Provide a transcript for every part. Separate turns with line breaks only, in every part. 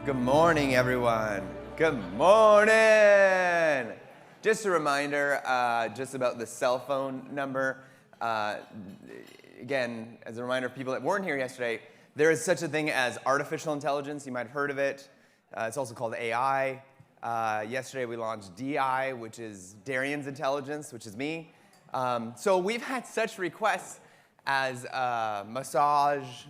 Good morning, everyone. Good morning. Just a reminder, just about the cell phone number. Again, as a reminder for people that weren't here yesterday, there is such a thing as artificial intelligence. You might have heard of it. It's also called AI. Yesterday we launched DI, which is Darian's intelligence, which is me. So we've had such requests as massage,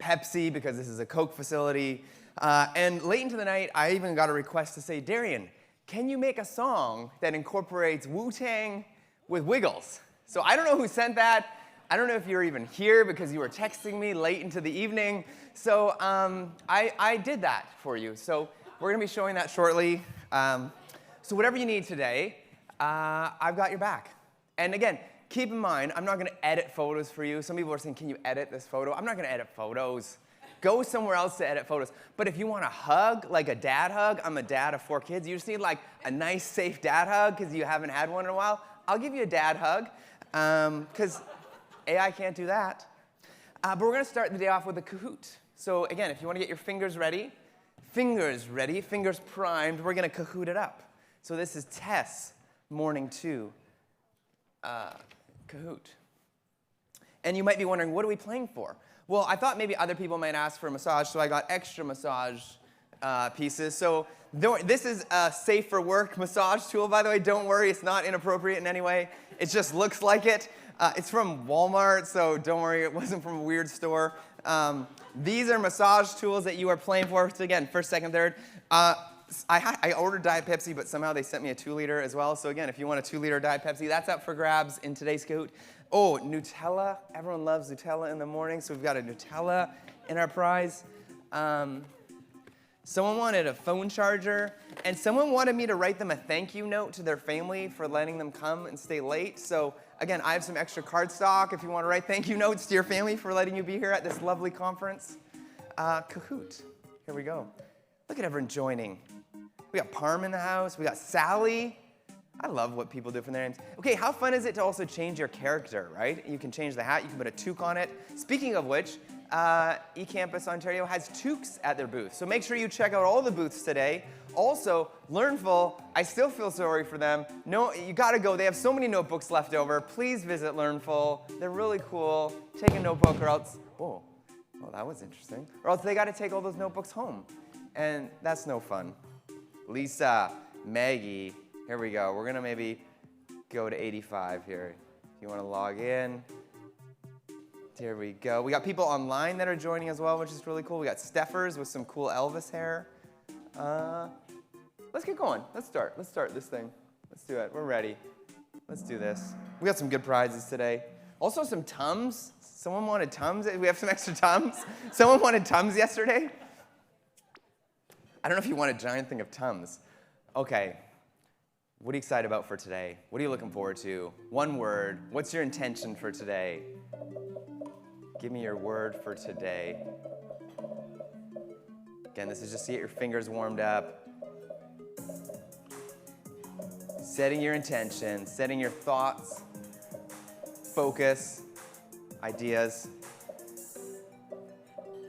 Pepsi, because this is a Coke facility. And late into the night, I even got a request to say, Darian, can you make a song that incorporates Wu-Tang with Wiggles? So I don't know who sent that. I don't know if you were even here because you were texting me late into the evening. So I did that for you. So we're going to be showing that shortly. So whatever you need today, I've got your back. And again, keep in mind, I'm not going to edit photos for you. Some people are saying, can you edit this photo? I'm not going to edit photos. Go somewhere else to edit photos. But if you want a hug, like a dad hug, I'm a dad of 4 kids. You just need like a nice, safe dad hug because you haven't had one in a while. I'll give you a dad hug because AI can't do that. But we're going to start the day off with a Kahoot. So again, if you want to get your fingers primed, we're going to Kahoot it up. So this is Tess, morning 2, Kahoot. And you might be wondering, what are we playing for? Well, I thought maybe other people might ask for a massage, so I got extra massage pieces. So this is a safe for work massage tool, by the way. Don't worry, it's not inappropriate in any way. It just looks like it. It's from Walmart, so don't worry, it wasn't from a weird store. These are massage tools that you are playing for. So again, first, second, third. I ordered Diet Pepsi, but somehow they sent me a 2-liter as well. So again, if you want a 2-liter Diet Pepsi, that's up for grabs in today's Kahoot. Oh, Nutella. Everyone loves Nutella in the morning, so we've got a Nutella in our prize. Someone wanted a phone charger, and someone wanted me to write them a thank you note to their family for letting them come and stay late. So again, I have some extra card stock if you want to write thank you notes to your family for letting you be here at this lovely conference. Kahoot. Here we go. Look at everyone joining. We got Parm in the house. We got Sally. I love what people do for their names. Okay, how fun is it to also change your character, right? You can change the hat. You can put a toque on it. Speaking of which, eCampus Ontario has toques at their booth. So make sure you check out all the booths today. Also, Learnful, I still feel sorry for them. No, you got to go. They have so many notebooks left over. Please visit Learnful. They're really cool. Take a notebook or else, whoa, well, that was interesting. Or else they got to take all those notebooks home. And that's no fun. Lisa, Maggie, here we go. We're going to maybe go to 85 here. If you want to log in. Here we go. We got people online that are joining as well, which is really cool. We got Steffers with some cool Elvis hair. Let's get going. Let's start. Let's start this thing. Let's do it. We're ready. Let's do this. We got some good prizes today. Also some Tums. Someone wanted Tums. We have some extra Tums. Someone wanted Tums yesterday. I don't know if you want a giant thing of Tums. Okay. What are you excited about for today? What are you looking forward to? One word. What's your intention for today? Give me your word for today. Again, this is just to get your fingers warmed up. Setting your intention, setting your thoughts, focus, ideas.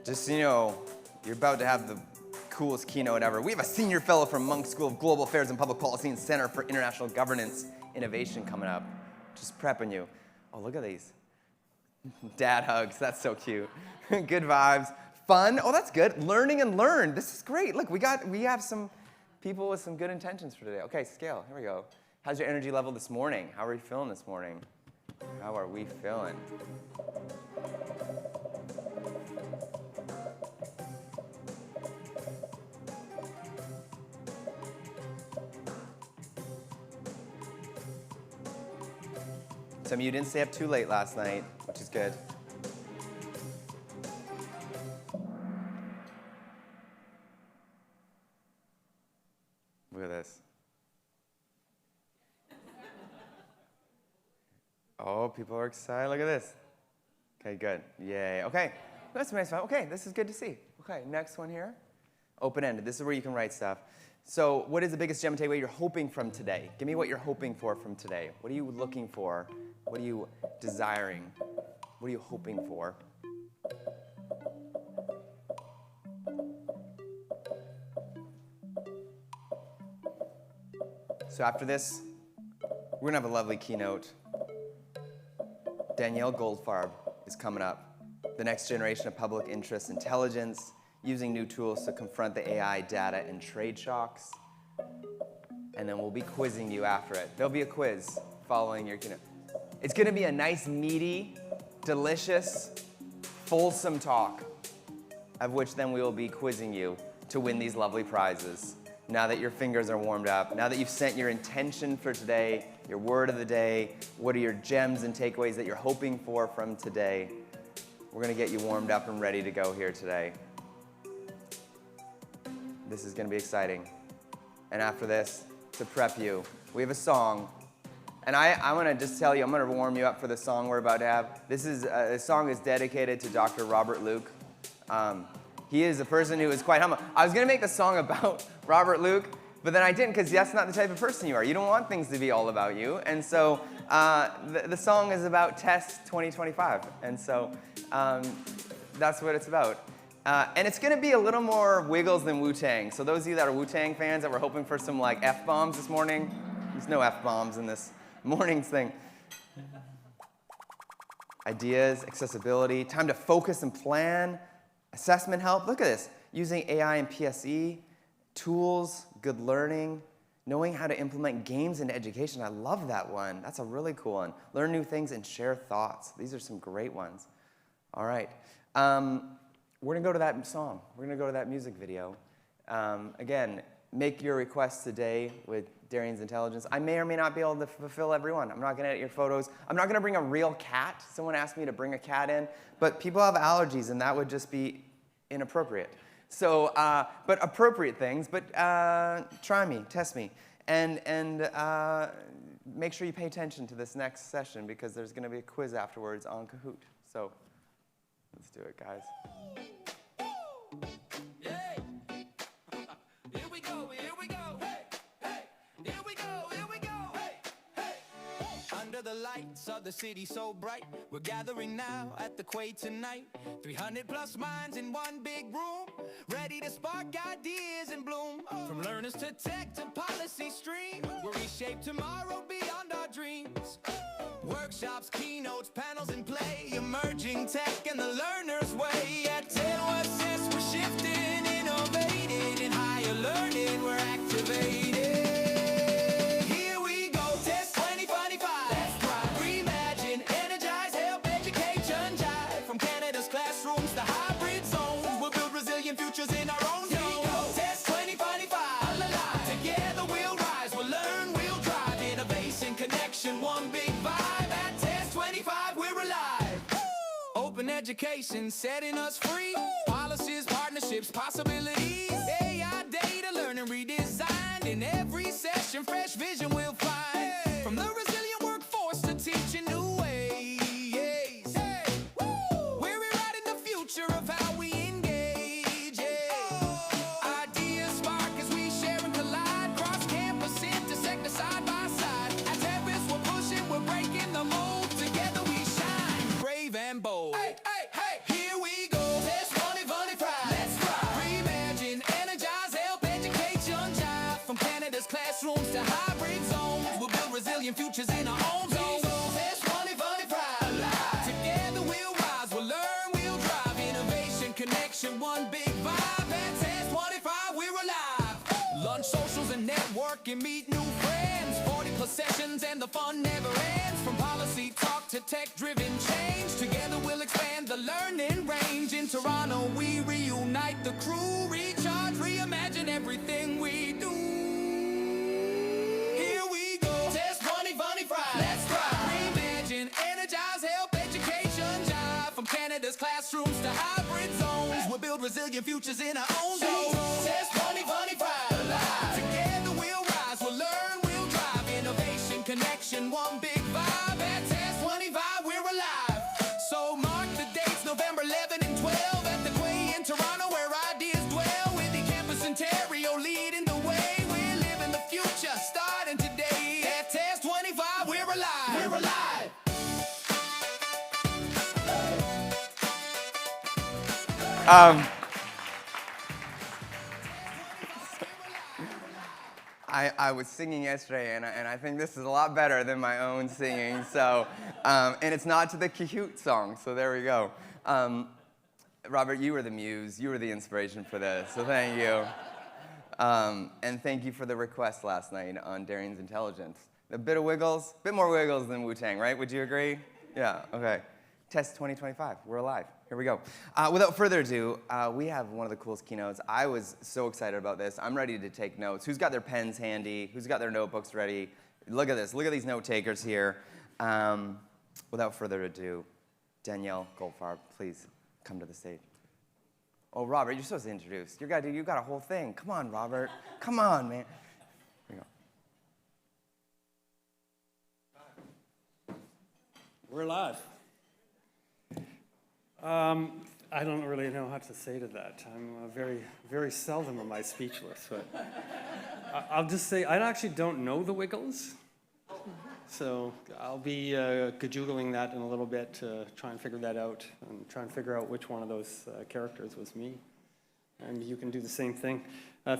Just so you know, you're about to have the coolest keynote ever. We have a senior fellow from Munk School of Global Affairs and Public Policy and Center for International Governance Innovation coming up. Just prepping you. Oh, look at these. Dad hugs. That's so cute. Good vibes. Fun. Oh, that's good. Learning and learn. This is great. Look, we have some people with some good intentions for today. Okay, scale. Here we go. How's your energy level this morning? How are you feeling this morning? How are we feeling? Some of you didn't stay up too late last night, which is good. Look at this. Oh, people are excited. Look at this. Okay, good. Yay. Okay, that's nice. Okay, this is good to see. Okay, next one here. Open-ended. This is where you can write stuff. So what is the biggest gem takeaway you're hoping from today? Give me what you're hoping for from today. What are you looking for? What are you desiring? What are you hoping for? So after this, we're gonna have a lovely keynote. Danielle Goldfarb is coming up. The next generation of public interest intelligence, using new tools to confront the AI, data, and trade shocks. And then we'll be quizzing you after it. There'll be a quiz following your keynote. It's gonna be a nice, meaty, delicious, fulsome talk, of which then we will be quizzing you to win these lovely prizes. Now that your fingers are warmed up, now that you've sent your intention for today, your word of the day, what are your gems and takeaways that you're hoping for from today, we're gonna get you warmed up and ready to go here today. This is gonna be exciting. And after this, to prep you, we have a song. And I want to just tell you, I'm going to warm you up for the song we're about to have. This song is dedicated to Dr. Robert Luke. He is a person who is quite humble. I was going to make the song about Robert Luke, but then I didn't, because that's not the type of person you are. You don't want things to be all about you. And so the song is about Test 2025. And so that's what it's about. And it's going to be a little more Wiggles than Wu-Tang. So those of you that are Wu-Tang fans that were hoping for some like F-bombs this morning, there's no F-bombs in this morning's thing. Ideas, accessibility, time to focus and plan, assessment help. Look at this. Using AI and PSE, tools, good learning, knowing how to implement games into education. I love that one. That's a really cool one. Learn new things and share thoughts. These are some great ones. All right. We're going to go to that song. We're going to go to that music video. Again, make your requests today with Darian's Intelligence. I may or may not be able to fulfill everyone. I'm not going to edit your photos. I'm not going to bring a real cat. Someone asked me to bring a cat in. But people have allergies, and that would just be inappropriate. So, but appropriate things. But try me, test me. And make sure you pay attention to this next session, because there's going to be a quiz afterwards on Kahoot. So let's do it, guys.
The lights of the city so bright, we're gathering now at the Quay tonight. 300 plus minds in one big room, ready to spark ideas and bloom. From learners to tech to policy stream, we'll reshape tomorrow beyond our dreams. Workshops, keynotes, panels and play, emerging tech and the learner's way. At 10 Assess, we're shifting, innovating, in higher learning we're activated. Futures in our own zone. Test 2025. Together we'll rise, we'll learn, we'll drive. Innovation, connection, one big vibe. At Test 25, we're alive. Open education, setting us free. Policies, partnerships, possibilities. AI, data, learning, redesigned. In every session, fresh vision we'll find. From the resilient workforce to teaching new ways. We're rewriting the future of how we engage. Classrooms to hybrid zones, we'll build resilient futures in our own zones. Test 2025. Together we'll rise, we'll learn, we'll drive. Innovation, connection, one big vibe. At Test 25, we're alive. Lunch, socials, and networking, meet new friends. 40 plus sessions and the fun never ends. From policy talk to tech-driven change, together we'll expand the learning range. In Toronto, we reunite the crew, recharge, reimagine everything we do. Let's try. Reimagine, energize, help, education, jive. From Canada's classrooms to hybrid zones, we'll build resilient futures in our own zones. Test 2025. Together we'll rise, we'll learn, we'll drive. Innovation, connection, one big vibe. At Test 25, we're alive. So mark the dates, November 11 and 12. At the Quay in Toronto, where ideas dwell. With the campus Ontario leading the way. We're living the future, starting today. At Test 25, we're alive. We're alive.
I was singing yesterday, and I think this is a lot better than my own singing. So, and it's not to the Kahoot song. So there we go. Robert, you were the muse. You were the inspiration for this. So thank you. And thank you for the request last night on Darian's intelligence. A bit of wiggles, a bit more wiggles than Wu-Tang, right? Would you agree? Yeah. Okay. Test 2025. We're alive. Here we go. Without further ado, we have one of the coolest keynotes. I was so excited about this. I'm ready to take notes. Who's got their pens handy? Who's got their notebooks ready? Look at this. Look at these note takers here. Without further ado, Danielle Goldfarb, please come to the stage. Oh, Robert, you're supposed to introduce. You got a whole thing. Come on, Robert. Come on, man. Here we go.
We're live. I don't really know how to say to that. I'm very, very seldom am I speechless. But I'll just say I actually don't know the Wiggles. So I'll be cajoogling that in a little bit to try and figure that out and try and figure out which one of those characters was me. And you can do the same thing.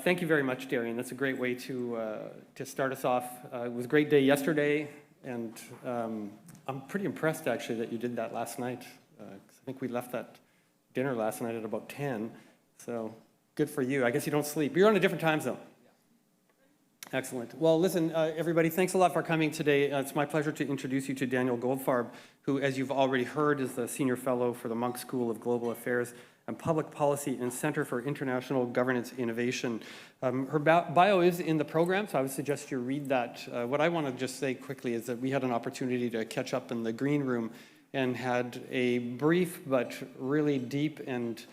Thank you very much, Darian. That's a great way to start us off. It was a great day yesterday, and I'm pretty impressed, actually, that you did that last night. 'Cause I think we left that dinner last night at about 10, so good for you. I guess you don't sleep. You're on a different time zone. Excellent. Well, listen, everybody, thanks a lot for coming today. It's my pleasure to introduce you to Danielle Goldfarb, who, as you've already heard, is the Senior Fellow for the Munk School of Global Affairs and Public Policy and Center for International Governance Innovation. Her bio is in the program, so I would suggest you read that. What I want to just say quickly is that we had an opportunity to catch up in the green room and had a brief but really deep and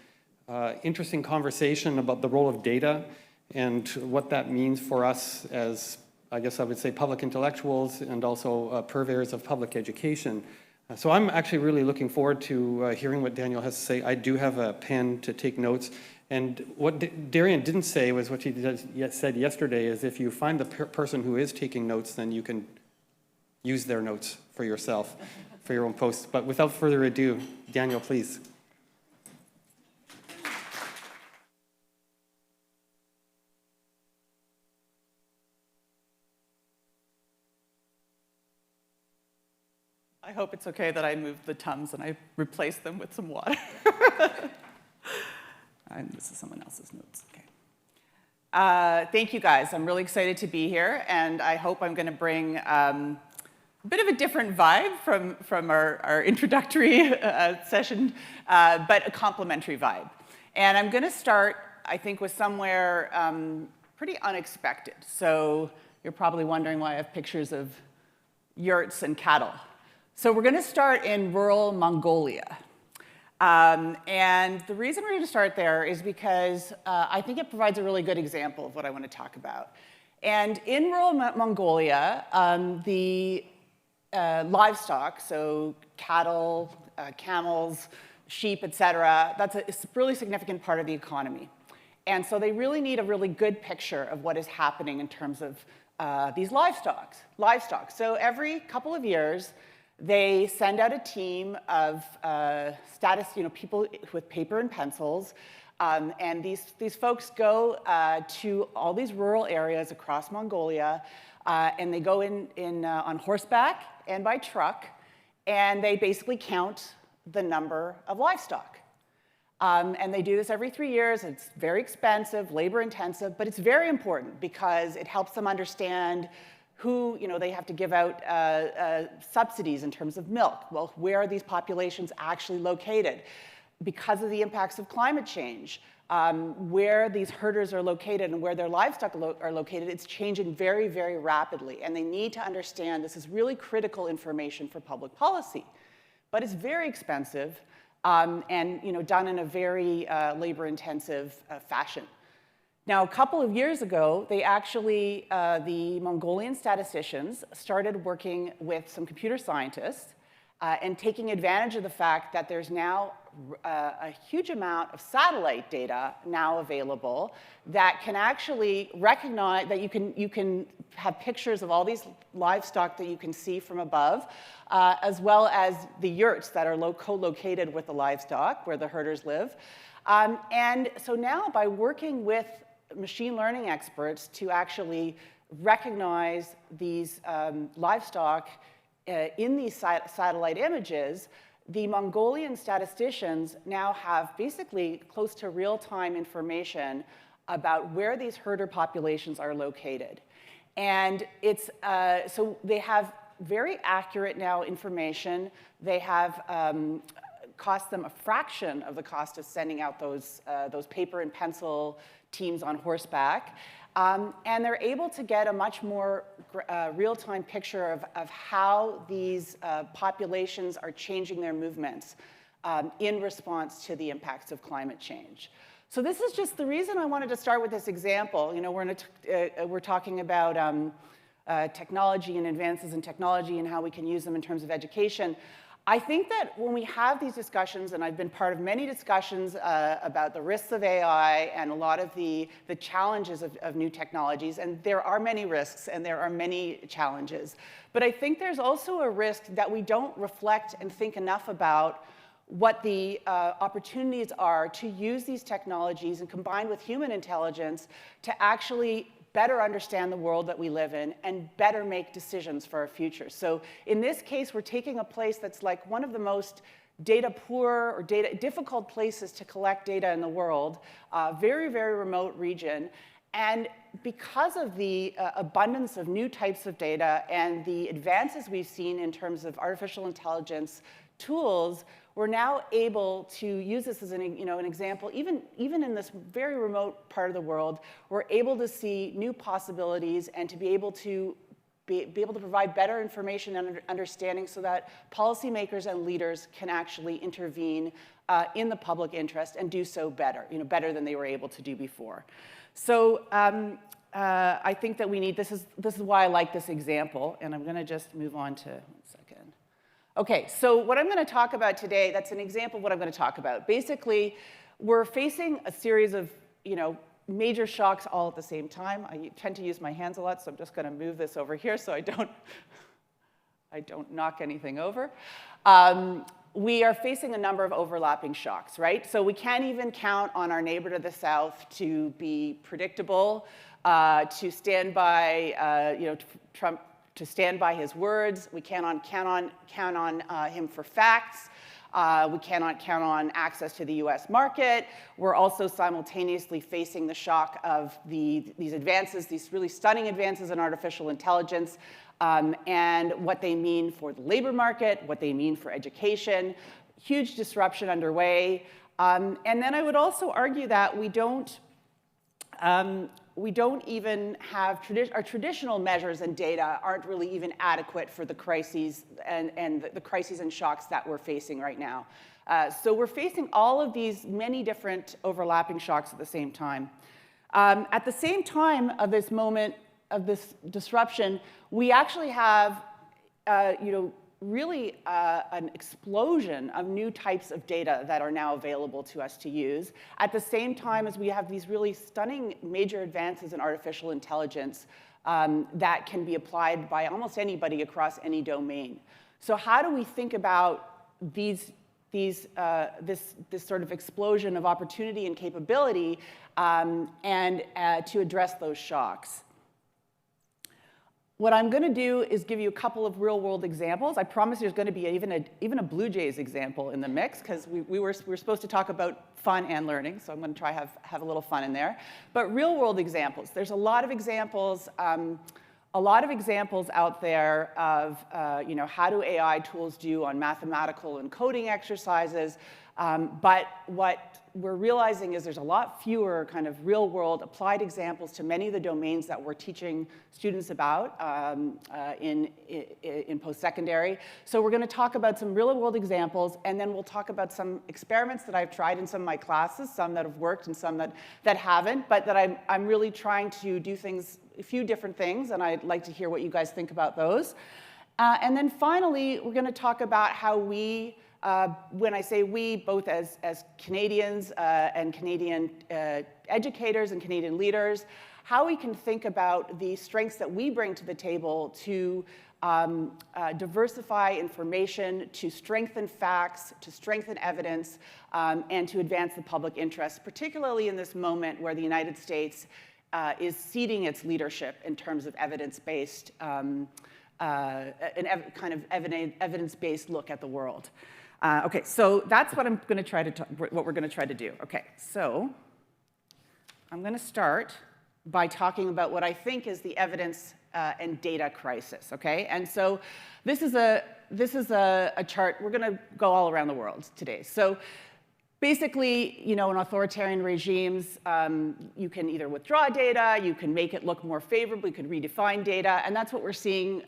interesting conversation about the role of data and what that means for us as, I guess I would say, public intellectuals and also purveyors of public education. So I'm actually really looking forward to hearing what Danielle has to say. I do have a pen to take notes. And what Darian didn't say was what he said yesterday is if you find the person who is taking notes, then you can use their notes for yourself, for your own posts. But without further ado, Danielle, please.
I hope it's okay that I moved the Tums and I replaced them with some water. And this is someone else's notes. Okay. Thank you, guys. I'm really excited to be here, and I hope I'm going to bring a bit of a different vibe from our introductory session, but a complementary vibe. And I'm going to start, I think, with somewhere pretty unexpected. So you're probably wondering why I have pictures of yurts and cattle. So we're going to start in rural Mongolia. And the reason we're going to start there is because I think it provides a really good example of what I want to talk about. And in rural Mongolia, the livestock, so cattle, camels, sheep, et cetera, that's a really significant part of the economy. And so they really need a really good picture of what is happening in terms of these livestock. So every couple of years, they send out a team of people with paper and pencils, and these folks go to all these rural areas across Mongolia, and they go in on horseback and by truck, and they basically count the number of livestock. And they do this every 3 years. It's very expensive, labor-intensive, but it's very important because it helps them understand who, they have to give out subsidies in terms of milk. Well, where are these populations actually located? Because of the impacts of climate change, where these herders are located and where their livestock are located, it's changing very, very rapidly. And they need to understand this is really critical information for public policy. But it's very expensive and done in a very labor-intensive fashion. Now, a couple of years ago, they actually, the Mongolian statisticians started working with some computer scientists and taking advantage of the fact that there's now a huge amount of satellite data now available that can actually recognize that you can have pictures of all these livestock that you can see from above, as well as the yurts that are co-located with the livestock where the herders live. And so now by working with machine learning experts to actually recognize these livestock in these satellite images, the Mongolian statisticians now have basically close to real-time information about where these herder populations are located. And it's, so they have very accurate now information. They have cost them a fraction of the cost of sending out those paper and pencil teams on horseback. And they're able to get a much more real-time picture of how these populations are changing their movements in response to the impacts of climate change. So this is just the reason I wanted to start with this example. You know, we're talking about technology and advances in technology and how we can use them in terms of education. I think that when we have these discussions, and I've been part of many discussions about the risks of AI and a lot of the challenges of new technologies, and there are many risks and there are many challenges. But I think there's also a risk that we don't reflect and think enough about what the opportunities are to use these technologies and combine with human intelligence to actually better understand the world that we live in and better make decisions for our future. So in this case, we're taking a place that's like one of the most data poor or data difficult places to collect data in the world, very, very remote region. And because of the abundance of new types of data and the advances we've seen in terms of artificial intelligence tools, we're now able to use this as an example. Even in this very remote part of the world, we're able to see new possibilities and to be able to provide better information and understanding so that policymakers and leaders can actually intervene in the public interest and do so better, better than they were able to do before. So I think that we need, this is why I like this example, and I'm going to just move on to, one second. Okay, so what I'm going to talk about today, that's an example of what I'm going to talk about. Basically, we're facing a series of, major shocks all at the same time. I tend to use my hands a lot, so I'm just going to move this over here so I don't knock anything over. We are facing a number of overlapping shocks, right? So we can't even count on our neighbor to the south to be predictable, to stand by, Trump. To stand by his words. We cannot count on him for facts. We cannot count on access to the US market. We're also simultaneously facing the shock of these advances, these really stunning advances in artificial intelligence, and what they mean for the labor market, what they mean for education. Huge disruption underway. And then I would also argue that we don't even have, our traditional measures and data aren't really even adequate for the crises and the crises and shocks that we're facing right now. So we're facing all of these many different overlapping shocks at the same time. At the same time of this moment of this disruption, we actually have, really an explosion of new types of data that are now available to us to use, at the same time as we have these really stunning major advances in artificial intelligence that can be applied by almost anybody across any domain. So how do we think about this sort of explosion of opportunity and capability and to address those shocks? What I'm going to do is give you a couple of real-world examples. I promise there's going to be even a Blue Jays example in the mix, because we were supposed to talk about fun and learning, so I'm going to try have a little fun in there. But real-world examples. There's a lot of examples out there of how do AI tools do on mathematical and coding exercises. But what we're realizing is there's a lot fewer kind of real-world applied examples to many of the domains that we're teaching students about in post-secondary. So we're going to talk about some real-world examples, and then we'll talk about some experiments that I've tried in some of my classes, some that have worked and some that haven't, but that I'm really trying to do a few different things, and I'd like to hear what you guys think about those. And then finally, we're going to talk about how we, when I say we, both as Canadians and Canadian educators and Canadian leaders, how we can think about the strengths that we bring to the table to diversify information, to strengthen facts, to strengthen evidence, and to advance the public interest, particularly in this moment where the United States is ceding its leadership in terms of evidence-based, kind of evidence-based look at the world. Okay, so that's what I'm going to try to what we're going to try to do. Okay, so I'm going to start by talking about what I think is the evidence and data crisis. Okay, and so this is a chart. We're going to go all around the world today. So basically, in authoritarian regimes, you can either withdraw data, you can make it look more favorable, you can redefine data, and that's what we're seeing,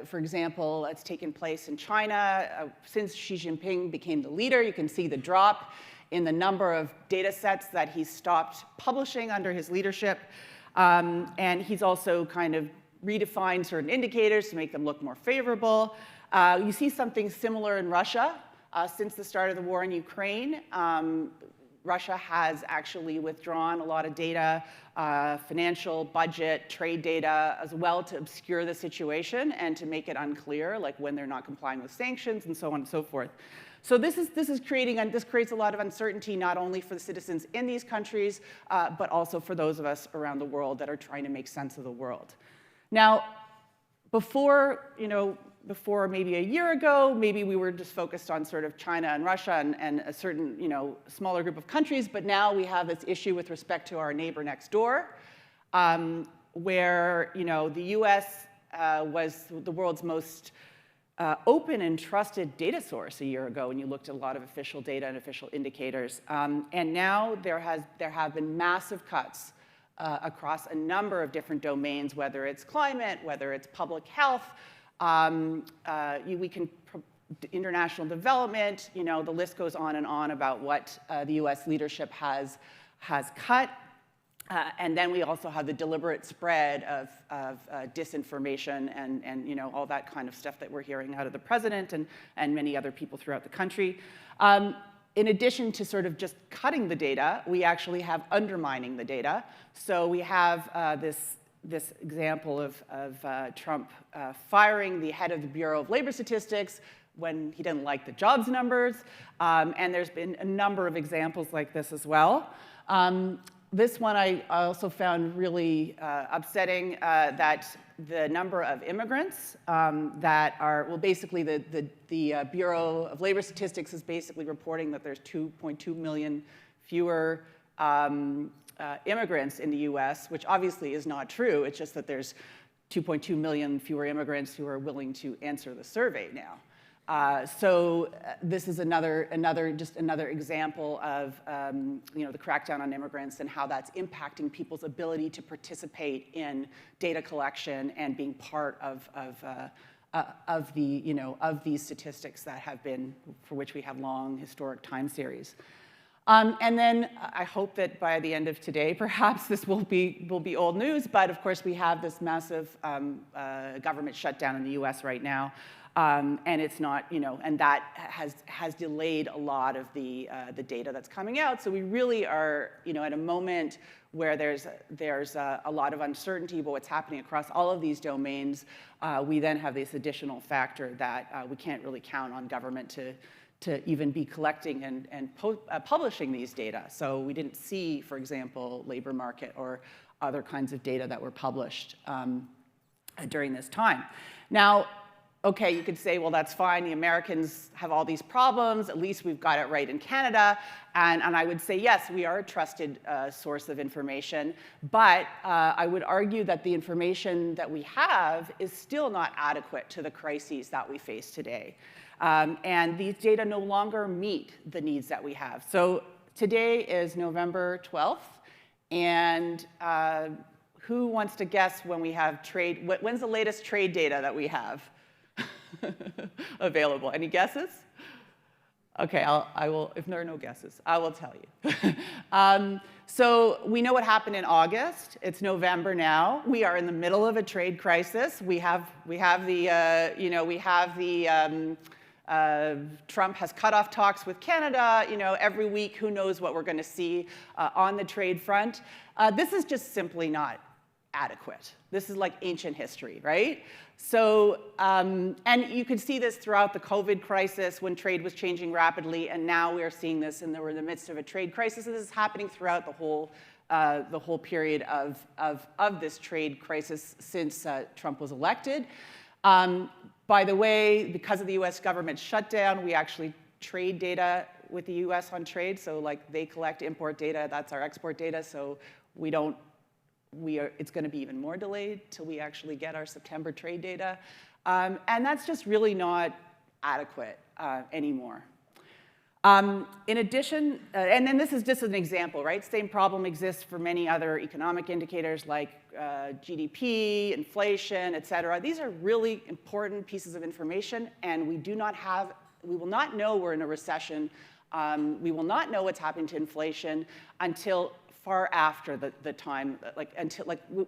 for example, that's taken place in China. Since Xi Jinping became the leader, you can see the drop in the number of data sets that he's stopped publishing under his leadership. And he's also kind of redefined certain indicators to make them look more favorable. You see something similar in Russia. Since the start of the war in Ukraine, Russia has actually withdrawn a lot of data, financial, budget, trade data as well, to obscure the situation and to make it unclear, like when they're not complying with sanctions and so on and so forth. So this creates a lot of uncertainty, not only for the citizens in these countries, but also for those of us around the world that are trying to make sense of the world. Now, before maybe a year ago, maybe we were just focused on sort of China and Russia and a certain, smaller group of countries, but now we have this issue with respect to our neighbor next door, where, the US was the world's most open and trusted data source a year ago when you looked at a lot of official data and official indicators. And now there have been massive cuts across a number of different domains, whether it's climate, whether it's public health, international development, the list goes on and on about what the US leadership has cut. And then we also have the deliberate spread of disinformation and all that kind of stuff that we're hearing out of the president and many other people throughout the country. In addition to sort of just cutting the data, we actually have undermining the data. So we have this example of Trump firing the head of the Bureau of Labor Statistics when he didn't like the jobs numbers. And there's been a number of examples like this as well. This one I also found really upsetting, that the number of immigrants that are, well, basically the Bureau of Labor Statistics is basically reporting that there's 2.2 million fewer immigrants in the US, which obviously is not true. It's just that there's 2.2 million fewer immigrants who are willing to answer the survey now. So this is another example of the crackdown on immigrants and how that's impacting people's ability to participate in data collection and being part of these statistics that have been, for which we have long historic time series. And then I hope that by the end of today, perhaps this will be old news, but of course we have this massive government shutdown in the US right now. And it's not, and that has delayed a lot of the data that's coming out. So we really are, at a moment where there's a lot of uncertainty about what's happening across all of these domains. We then have this additional factor that we can't really count on government to even be collecting and publishing these data. So we didn't see, for example, labor market or other kinds of data that were published during this time. Now, okay, you could say, well, that's fine. The Americans have all these problems. At least we've got it right in Canada. And I would say, yes, we are a trusted source of information. But I would argue that the information that we have is still not adequate to the crises that we face today. And these data no longer meet the needs that we have. So today is November 12th. And who wants to guess when we have trade? When's the latest trade data that we have available? Any guesses? Okay, I will, if there are no guesses, I will tell you. So we know what happened in August. It's November now. We are in the middle of a trade crisis. Trump has cut off talks with Canada. Every week, who knows what we're going to see on the trade front. This is just simply not adequate. This is like ancient history, right? So, and you could see this throughout the COVID crisis when trade was changing rapidly, and now we are seeing this, and we're in the midst of a trade crisis, and this is happening throughout the whole period of this trade crisis since Trump was elected. By the way, because of the US government shutdown, we actually trade data with the US on trade, so like they collect import data, that's our export data, so it's going to be even more delayed till we actually get our September trade data. And that's just really not adequate anymore. In addition, and then this is just an example, right? Same problem exists for many other economic indicators like GDP, inflation, et cetera. These are really important pieces of information, and we will not know we're in a recession. We will not know what's happening to inflation until far after the time,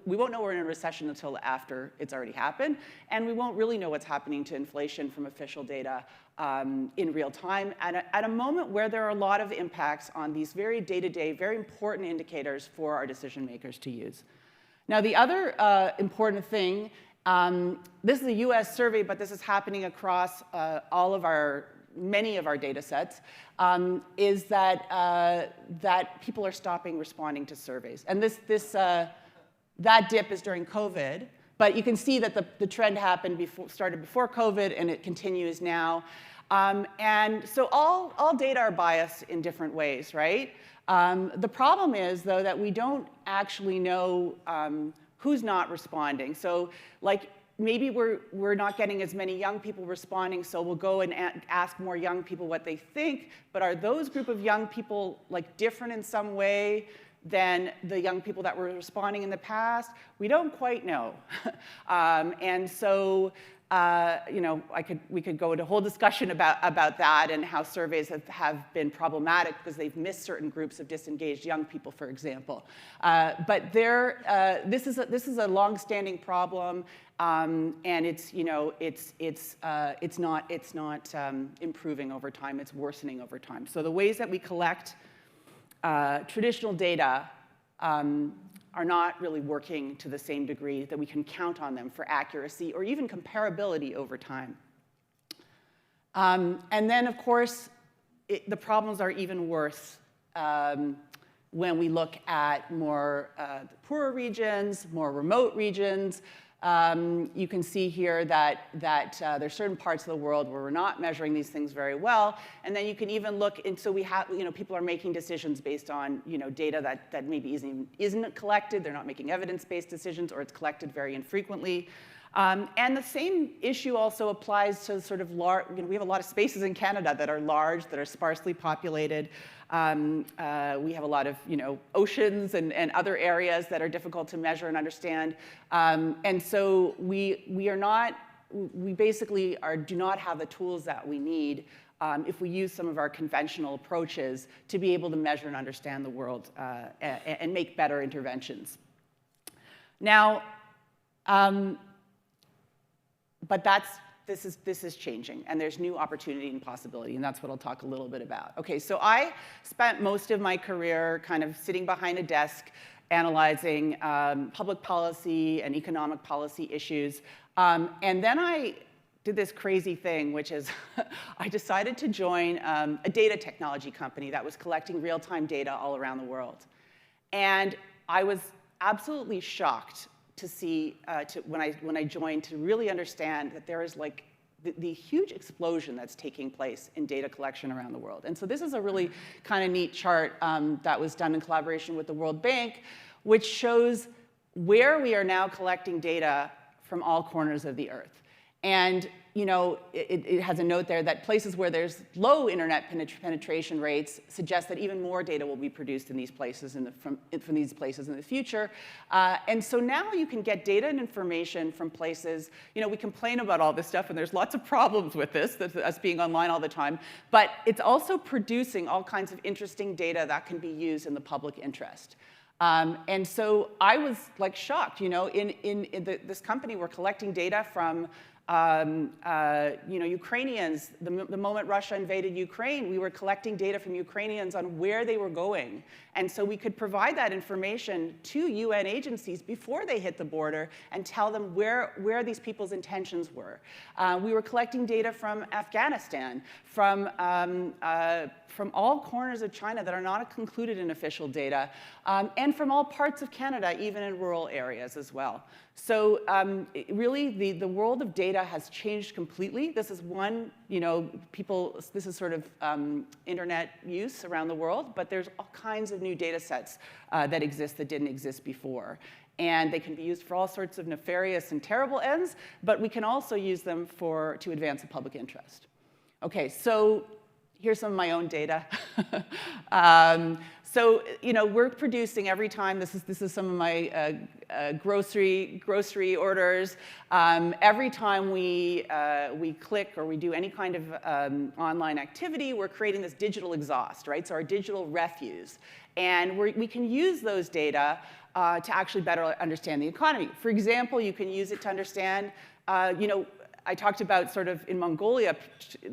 we won't know we're in a recession until after it's already happened, and we won't really know what's happening to inflation from official data in real time at a moment where there are a lot of impacts on these very day-to-day, very important indicators for our decision makers to use. Now, the other important thing, this is a US survey, but this is happening across many of our data sets, is that people are stopping responding to surveys. And that dip is during COVID, but you can see that the trend started before COVID, and it continues now. And so all data are biased in different ways, right? The problem is, though, that we don't actually know who's not responding. So, like, maybe we're not getting as many young people responding, so we'll go and ask more young people what they think, but are those group of young people like different in some way than the young people that were responding in the past? We don't quite know. And so, we could go into a whole discussion about that and how surveys have been problematic because they've missed certain groups of disengaged young people, for example. But this is a long-standing problem, and it's not improving over time. It's worsening over time. So the ways that we collect traditional data are not really working to the same degree that we can count on them for accuracy or even comparability over time. And then, of course, the problems are even worse when we look at more poorer regions, more remote regions. You can see here that there's certain parts of the world where we're not measuring these things very well. And then you can even look, and so we have, people are making decisions based on, data that maybe isn't collected. They're not making evidence-based decisions, or it's collected very infrequently. And the same issue also applies to sort of large, we have a lot of spaces in Canada that are large, that are sparsely populated. We have a lot of oceans and other areas that are difficult to measure and understand. And so we basically do not have the tools that we need if we use some of our conventional approaches to be able to measure and understand the world and make better interventions. Now, but this is changing, and there's new opportunity and possibility, and that's what I'll talk a little bit about. Okay, so I spent most of my career kind of sitting behind a desk analyzing public policy and economic policy issues, and then I did this crazy thing, which is I decided to join a data technology company that was collecting real-time data all around the world. And I was absolutely shocked to see, when I joined, to really understand that there is like the huge explosion that's taking place in data collection around the world. And so this is a really kind of neat chart that was done in collaboration with the World Bank, which shows where we are now collecting data from all corners of the Earth. And it has a note there that places where there's low internet penetration rates suggest that even more data will be produced in these places from these places in the future. And so now you can get data and information from places. We complain about all this stuff, and there's lots of problems with this, us being online all the time. But it's also producing all kinds of interesting data that can be used in the public interest. And so I was like shocked. In this company, we're collecting data from Ukrainians, the moment Russia invaded Ukraine, we were collecting data from Ukrainians on where they were going. And so we could provide that information to UN agencies before they hit the border and tell them where these people's intentions were. We were collecting data from Afghanistan, from all corners of China that are not included in official data, and from all parts of Canada, even in rural areas as well. So really, the world of data has changed completely. This is one, this is sort of internet use around the world, but there's all kinds of new data sets that exist that didn't exist before. And they can be used for all sorts of nefarious and terrible ends, but we can also use them to advance the public interest. Okay, so here's some of my own data. So we're producing every time. This is some of my grocery orders. Every time we click or we do any kind of online activity, we're creating this digital exhaust, right? So our digital refuse, and we can use those data to actually better understand the economy. For example, you can use it to understand, I talked about sort of in Mongolia,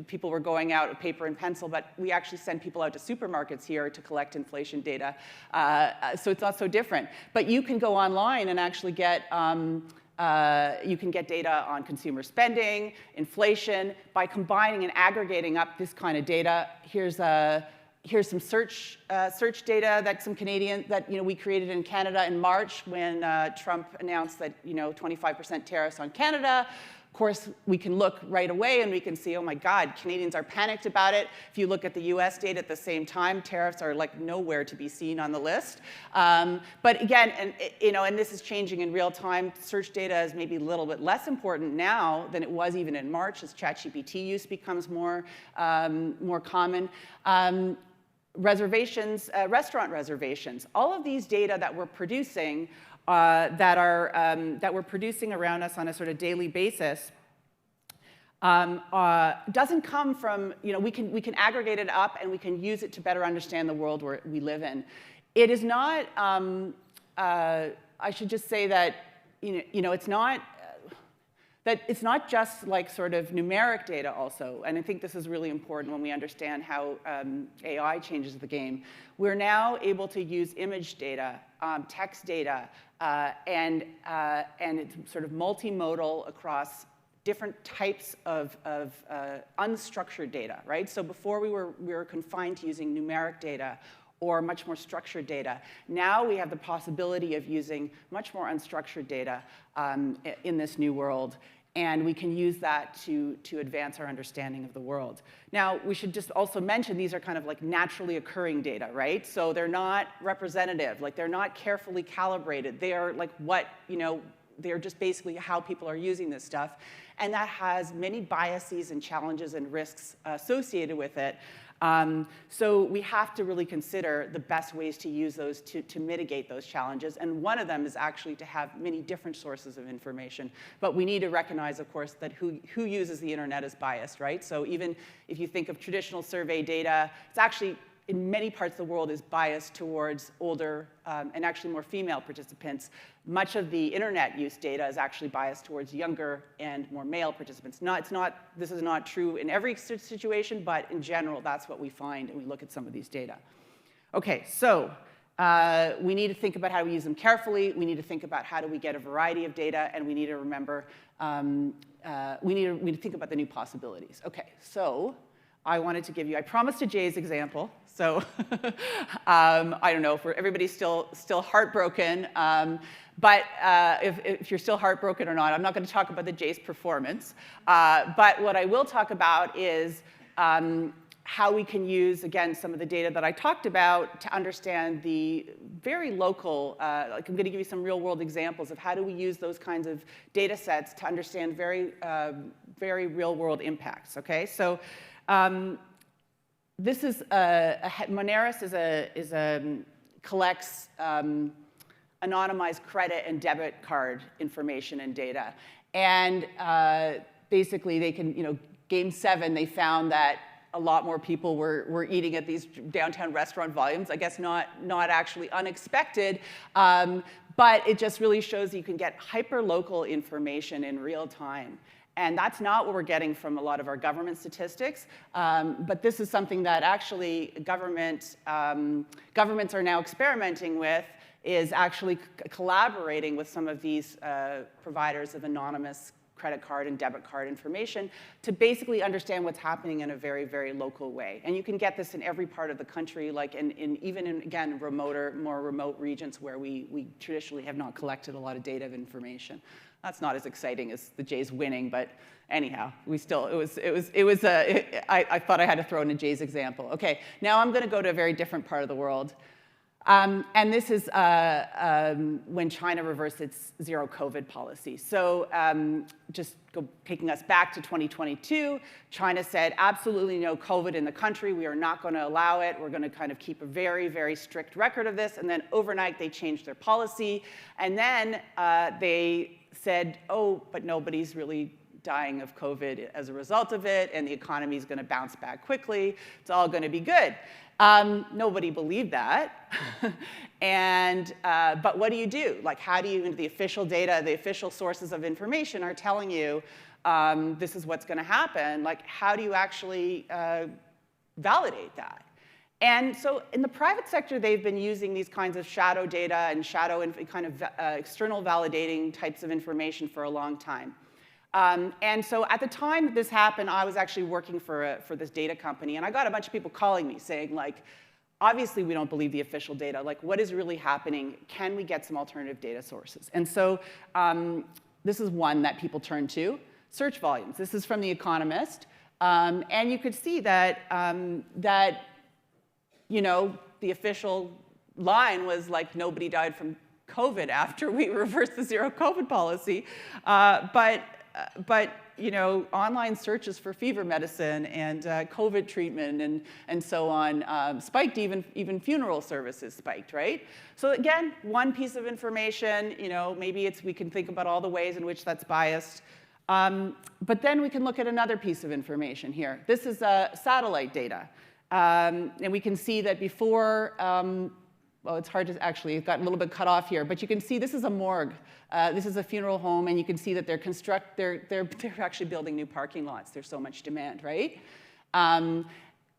people were going out with paper and pencil, but we actually send people out to supermarkets here to collect inflation data. So it's not so different. But you can go online and actually get, you can get data on consumer spending, inflation, by combining and aggregating up this kind of data. Here's some search data that we created in Canada in March when Trump announced that 25% tariffs on Canada. Of course, we can look right away and we can see, oh my God, Canadians are panicked about it. If you look at the US data at the same time, tariffs are like nowhere to be seen on the list. But again, and this is changing in real time. Search data is maybe a little bit less important now than it was even in March as ChatGPT use becomes more common. Restaurant reservations, all of these data that we're producing that we're producing around us on a sort of daily basis doesn't come from, we can aggregate it up and we can use it to better understand the world where we live in. It is not, I should just say that, it's not just like sort of numeric data also, and I think this is really important when we understand how AI changes the game. We're now able to use image data, text data, and it's sort of multimodal across different types of unstructured data, right? So before we were confined to using numeric data or much more structured data. Now we have the possibility of using much more unstructured data in this new world, and we can use that to advance our understanding of the world. Now, we should just also mention these are kind of like naturally occurring data, right? So they're not representative, like they're not carefully calibrated. They are like they're just basically how people are using this stuff, and that has many biases and challenges and risks associated with it. So we have to really consider the best ways to use those to mitigate those challenges. And one of them is actually to have many different sources of information. But we need to recognize, of course, that who uses the internet is biased, right? So even if you think of traditional survey data, it's actually, in many parts of the world, is biased towards older and actually more female participants. Much of the internet use data is actually biased towards younger and more male participants. This is not true in every situation, but in general, that's what we find when we look at some of these data. Okay, so we need to think about how we use them carefully. We need to think about how do we get a variety of data, and we need to remember, we need to think about the new possibilities. Okay, so I wanted to give you, I promised a Jay's example, so I don't know if everybody's still heartbroken, but if you're still heartbroken or not, I'm not going to talk about the Jay's performance, but what I will talk about is how we can use, again, some of the data that I talked about to understand the very local, like I'm going to give you some real world examples of how do we use those kinds of data sets to understand very real world impacts, okay? So this is Moneris collects anonymized credit and debit card information and data, and basically they can, Game 7, they found that a lot more people were eating at these downtown restaurant volumes. I guess not actually unexpected, but it just really shows that you can get hyper-local information in real time. And that's not what we're getting from a lot of our government statistics. But this is something that actually governments are now experimenting with, is actually collaborating with some of these providers of anonymous credit card and debit card information to basically understand what's happening in a very, very local way. And you can get this in every part of the country, like even in, again, more remote regions where we traditionally have not collected a lot of data of information. That's not as exciting as the Jays winning, but anyhow, I thought I had to throw in a Jays example. Okay, now I'm going to go to a very different part of the world. And this is when China reversed its zero COVID policy. So taking us back to 2022, China said absolutely no COVID in the country. We are not going to allow it. We're going to kind of keep a very, very strict record of this. And then overnight, they changed their policy. And then they said, oh, but nobody's really dying of COVID as a result of it, and the economy is going to bounce back quickly. It's all going to be good. Nobody believed that. But what do you do? Like, how do you, the official data, the official sources of information are telling you this is what's going to happen. Like, how do you actually validate that? And so in the private sector, they've been using these kinds of shadow data and shadow and kind of external validating types of information for a long time. And so at the time that this happened, I was actually working for this data company, and I got a bunch of people calling me saying, like, obviously we don't believe the official data. Like, what is really happening? Can we get some alternative data sources? And so this is one that people turn to. Search volumes. This is from The Economist. And you could see that, the official line was like, nobody died from COVID after we reversed the zero COVID policy. But online searches for fever medicine and COVID treatment and so on spiked. Even funeral services spiked, right? So again, one piece of information. Maybe we can think about all the ways in which that's biased. But then we can look at another piece of information here. This is satellite data, and we can see that before. Well, it's hard to actually, it got a little bit cut off here, but you can see this is a morgue. This is a funeral home, and you can see that they're actually building new parking lots. There's so much demand, right?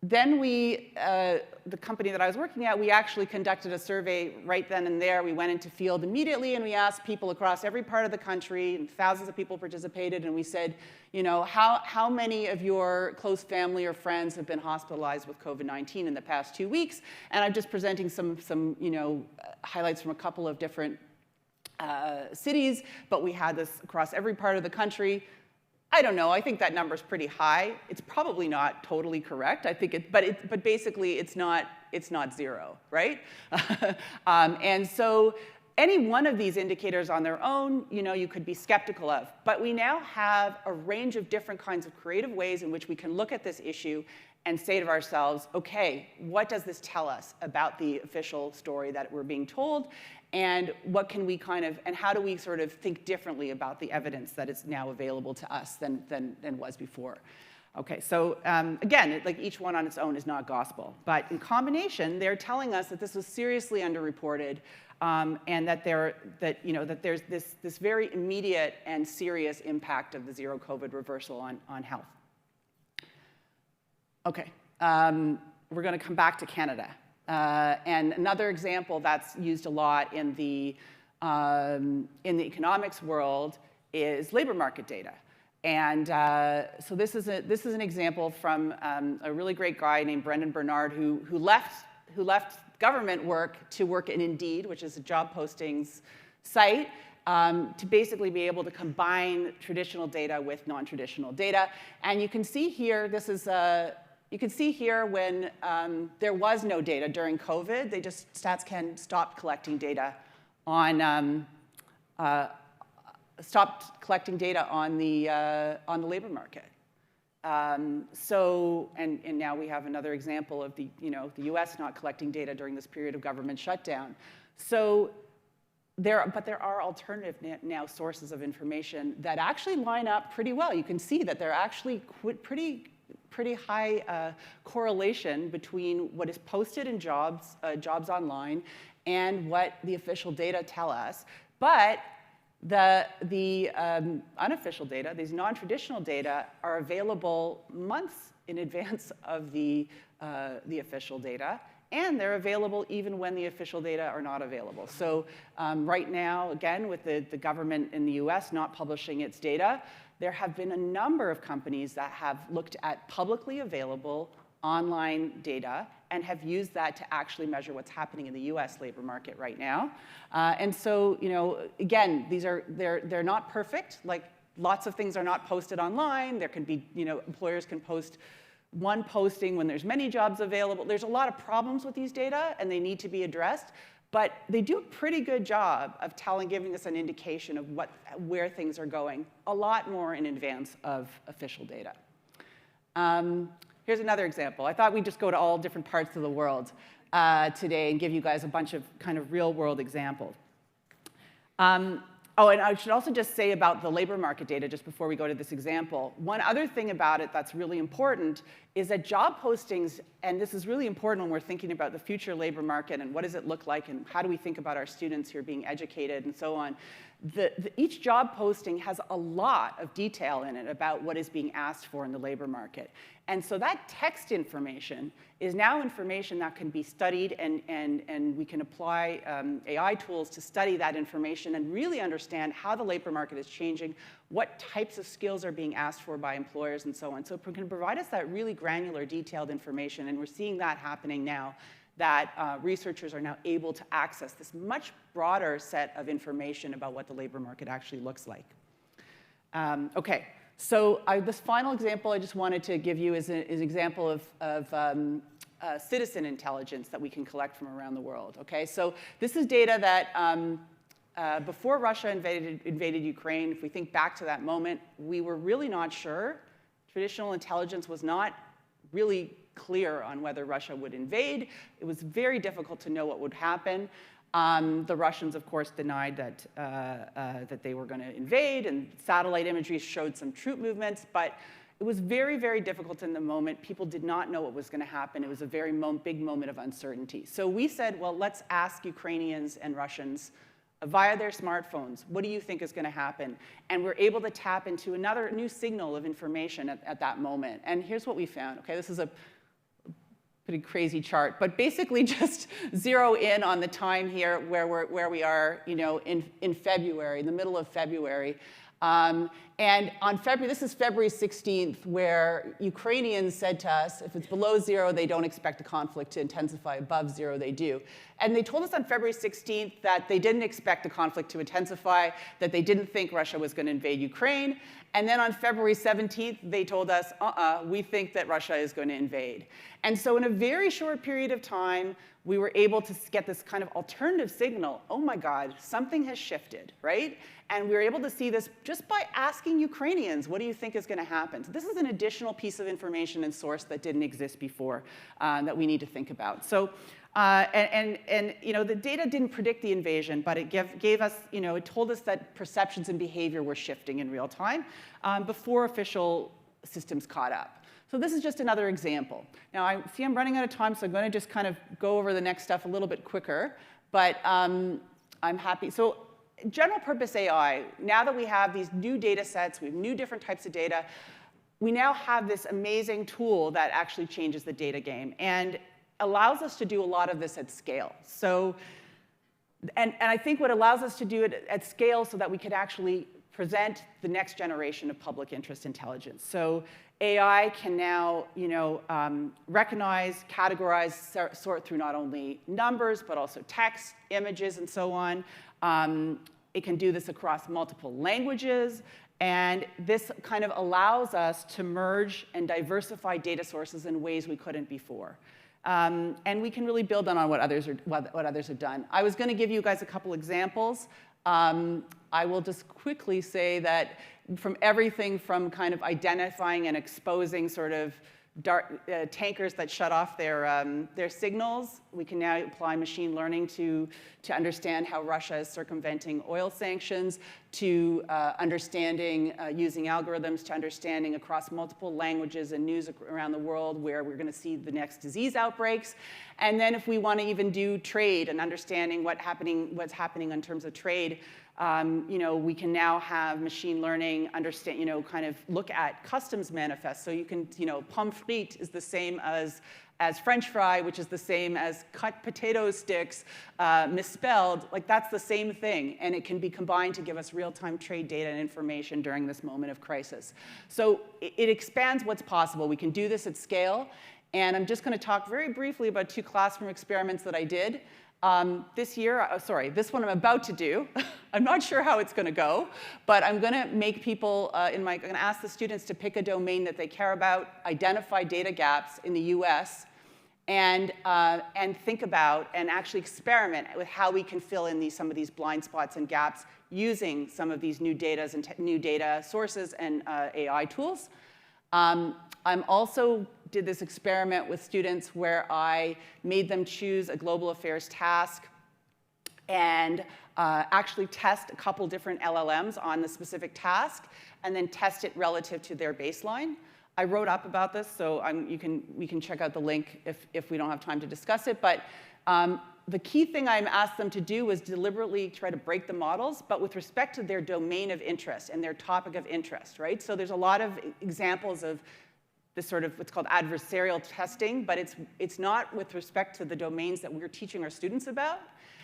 Then the company that I was working at, we actually conducted a survey right then and there. We went into field immediately, and we asked people across every part of the country, and thousands of people participated, and we said, how many of your close family or friends have been hospitalized with COVID-19 in the past 2 weeks? And I'm just presenting some highlights from a couple of different cities, but we had this across every part of the country. I don't know. I think that number's pretty high. It's probably not totally correct. I think but basically it's not zero, right? And so any one of these indicators on their own, you could be skeptical of. But we now have a range of different kinds of creative ways in which we can look at this issue and say to ourselves, okay, what does this tell us about the official story that we're being told? And what can we and how do we sort of think differently about the evidence that is now available to us than was before? Okay, so again, like each one on its own is not gospel, but in combination, they're telling us that this was seriously underreported, and that there's this very immediate and serious impact of the zero COVID reversal on health. Okay, we're going to come back to Canada. And another example that's used a lot in the economics world is labor market data. And so this is an example from a really great guy named Brendan Bernard who left government work to work in Indeed, which is a job postings site, to basically be able to combine traditional data with non-traditional data. And you can see here, you can see here when there was no data during COVID, StatsCan stopped collecting data on the labor market. And now we have another example of the U.S. not collecting data during this period of government shutdown. So there are alternative now sources of information that actually line up pretty well. You can see that they're actually pretty high correlation between what is posted in jobs online and what the official data tell us. But The unofficial data, these non-traditional data, are available months in advance of the official data, and they're available even when the official data are not available. So right now, again, with the government in the US not publishing its data, there have been a number of companies that have looked at publicly available online data and have used that to actually measure what's happening in the US labor market right now. And so, again, they're not perfect. Like, lots of things are not posted online. There can be, employers can post one posting when there's many jobs available. There's a lot of problems with these data, and they need to be addressed. But they do a pretty good job of giving us an indication of where things are going, a lot more in advance of official data. Here's another example. I thought we'd just go to all different parts of the world today and give you guys a bunch of kind of real-world examples. Oh, and I should also just say about the labor market data, just before we go to this example. One other thing about it that's really important is that job postings, and this is really important when we're thinking about the future labor market and what does it look like and how do we think about our students who are being educated and so on. Each job posting has a lot of detail in it about what is being asked for in the labor market. And so that text information is now information that can be studied, and we can apply AI tools to study that information and really understand how the labor market is changing, what types of skills are being asked for by employers, and so on. So it can provide us that really granular, detailed information, and we're seeing that happening now, that researchers are now able to access this much broader set of information about what the labor market actually looks like. Okay, so this final example I just wanted to give you is an example of citizen intelligence that we can collect from around the world. Okay, so this is data that before Russia invaded Ukraine, if we think back to that moment, we were really not sure. Traditional intelligence was not really clear on whether Russia would invade. It was very difficult to know what would happen. The Russians, of course, denied that they were going to invade, and satellite imagery showed some troop movements, but it was very, very difficult in the moment. People did not know what was going to happen. It was a very big moment of uncertainty. So we said, well, let's ask Ukrainians and Russians via their smartphones, what do you think is going to happen? And we're able to tap into another new signal of information at that moment. And here's what we found. Okay, this is a pretty crazy chart, but basically just zero in on the time here where we are, in February, in the middle of February. And on this is February 16th, where Ukrainians said to us, if it's below 0, they don't expect the conflict to intensify. Above 0, they do. And they told us on February 16th that they didn't expect the conflict to intensify, that they didn't think Russia was going to invade Ukraine. And then on February 17th, they told us, we think that Russia is going to invade. And so in a very short period of time, we were able to get this kind of alternative signal. Oh my God, something has shifted, right? And we were able to see this just by asking Ukrainians, what do you think is going to happen? So this is an additional piece of information and source that didn't exist before that we need to think about. So, the data didn't predict the invasion, but it gave us, it told us that perceptions and behavior were shifting in real time before official systems caught up. So this is just another example. Now, I see I'm running out of time, so I'm going to just kind of go over the next stuff a little bit quicker. But I'm happy. So general purpose AI, now that we have these new data sets, we have new different types of data, we now have this amazing tool that actually changes the data game and allows us to do a lot of this at scale. So, and I think what allows us to do it at scale so that we could actually present the next generation of public interest intelligence. So AI can now, recognize, categorize, sort through not only numbers, but also text, images, and so on. It can do this across multiple languages. And this kind of allows us to merge and diversify data sources in ways we couldn't before. And we can really build on what others have done. I was going to give you guys a couple examples. I will just quickly say that from everything from kind of identifying and exposing sort of tankers that shut off their signals, we can now apply machine learning to understand how Russia is circumventing oil sanctions, to understanding, using algorithms to understanding across multiple languages and news around the world where we're going to see the next disease outbreaks. And then if we want to even do trade and understanding what's happening in terms of trade, we can now have machine learning understand, kind of look at customs manifests. So you can, pomme frite is the same as French fry, which is the same as cut potato sticks misspelled. Like, that's the same thing, and it can be combined to give us real-time trade data and information during this moment of crisis. So it expands what's possible. We can do this at scale, and I'm just going to talk very briefly about 2 classroom experiments that I did. This year, this one I'm about to do. I'm not sure how it's going to go, but I'm going to make people, I'm going to ask the students to pick a domain that they care about, identify data gaps in the US, and think about and actually experiment with how we can fill in some of these blind spots and gaps using some of these new data sources and AI tools. I'm also did this experiment with students where I made them choose a global affairs task and actually test a couple different LLMs on the specific task and then test it relative to their baseline. I wrote up about this, so we can check out the link if we don't have time to discuss it. But the key thing I asked them to do was deliberately try to break the models, but with respect to their domain of interest and their topic of interest, right? So there's a lot of examples of this sort of what's called adversarial testing, but it's not with respect to the domains that we're teaching our students about.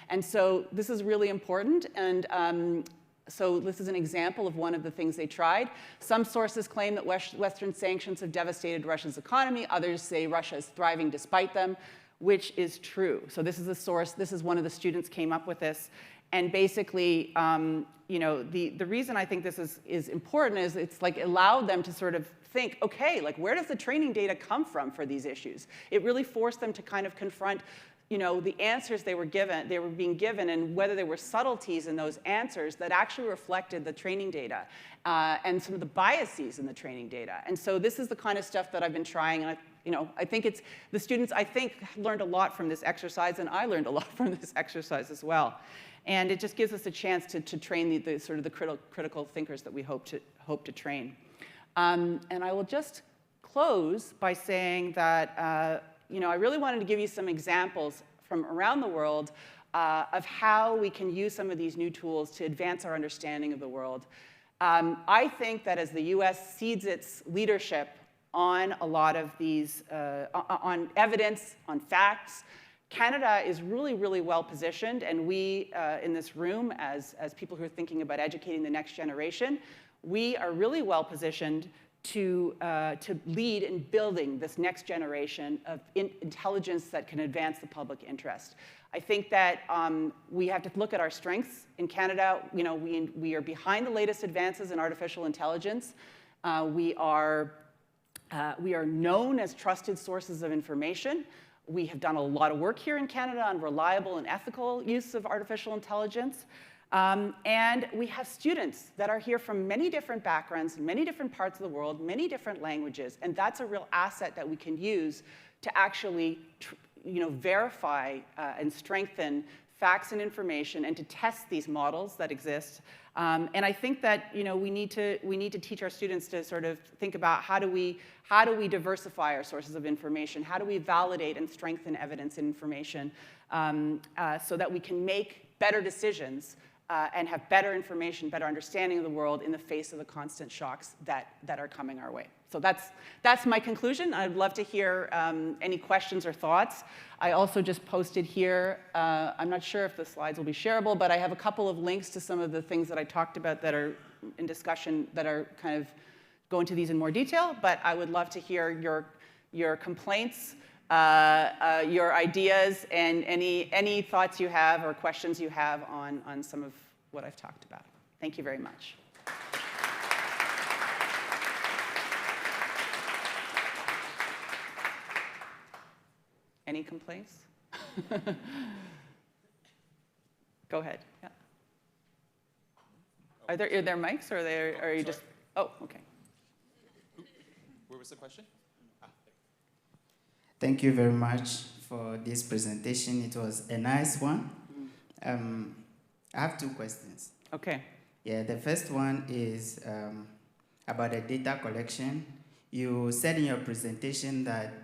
And so this is really important. And so this is an example of one of the things they tried. Some sources claim that Western sanctions have devastated Russia's economy. Others say Russia is thriving despite them, which is true. So this is a source. This is one of the students came up with this. And basically, the reason I think this is important is it's like allowed them to sort of think, okay, like where does the training data come from for these issues? It really forced them to kind of confront the answers they were being given, and whether there were subtleties in those answers that actually reflected the training data and some of the biases in the training data. And so this is the kind of stuff that I've been trying, and I think the students, I think, learned a lot from this exercise, and I learned a lot from this exercise as well. And it just gives us a chance to train the sort of the critical thinkers that we hope to train. And I will just close by saying that I really wanted to give you some examples from around the world of how we can use some of these new tools to advance our understanding of the world. I think that as the US cedes its leadership on a lot of these, on evidence, on facts, Canada is really, really well positioned, and we in this room, as people who are thinking about educating the next generation, we are really well positioned to lead in building this next generation of intelligence that can advance the public interest. I think that we have to look at our strengths. In Canada, we are behind the latest advances in artificial intelligence. We are known as trusted sources of information. We have done a lot of work here in Canada on reliable and ethical use of artificial intelligence. And we have students that are here from many different backgrounds, many different parts of the world, many different languages, and that's a real asset that we can use to actually verify and strengthen facts and information and to test these models that exist. And I think that we need to teach our students to sort of think about how do we diversify our sources of information, how do we validate and strengthen evidence and information so that we can make better decisions and have better information, better understanding of the world in the face of the constant shocks that are coming our way. So that's my conclusion. I'd love to hear any questions or thoughts. I also just posted here, I'm not sure if the slides will be shareable, but I have a couple of links to some of the things that I talked about that are in discussion that are kind of go into these in more detail, but I would love to hear your complaints, your ideas, and any thoughts you have or questions you have on some of what I've talked about. Thank you very much. Any complaints? Go ahead. Yeah. Are there mics, or are you just? Oh, okay.
Where was the question?
Thank you very much for this presentation. It was a nice one. I have two questions.
Okay.
Yeah, the first one is about the data collection. You said in your presentation that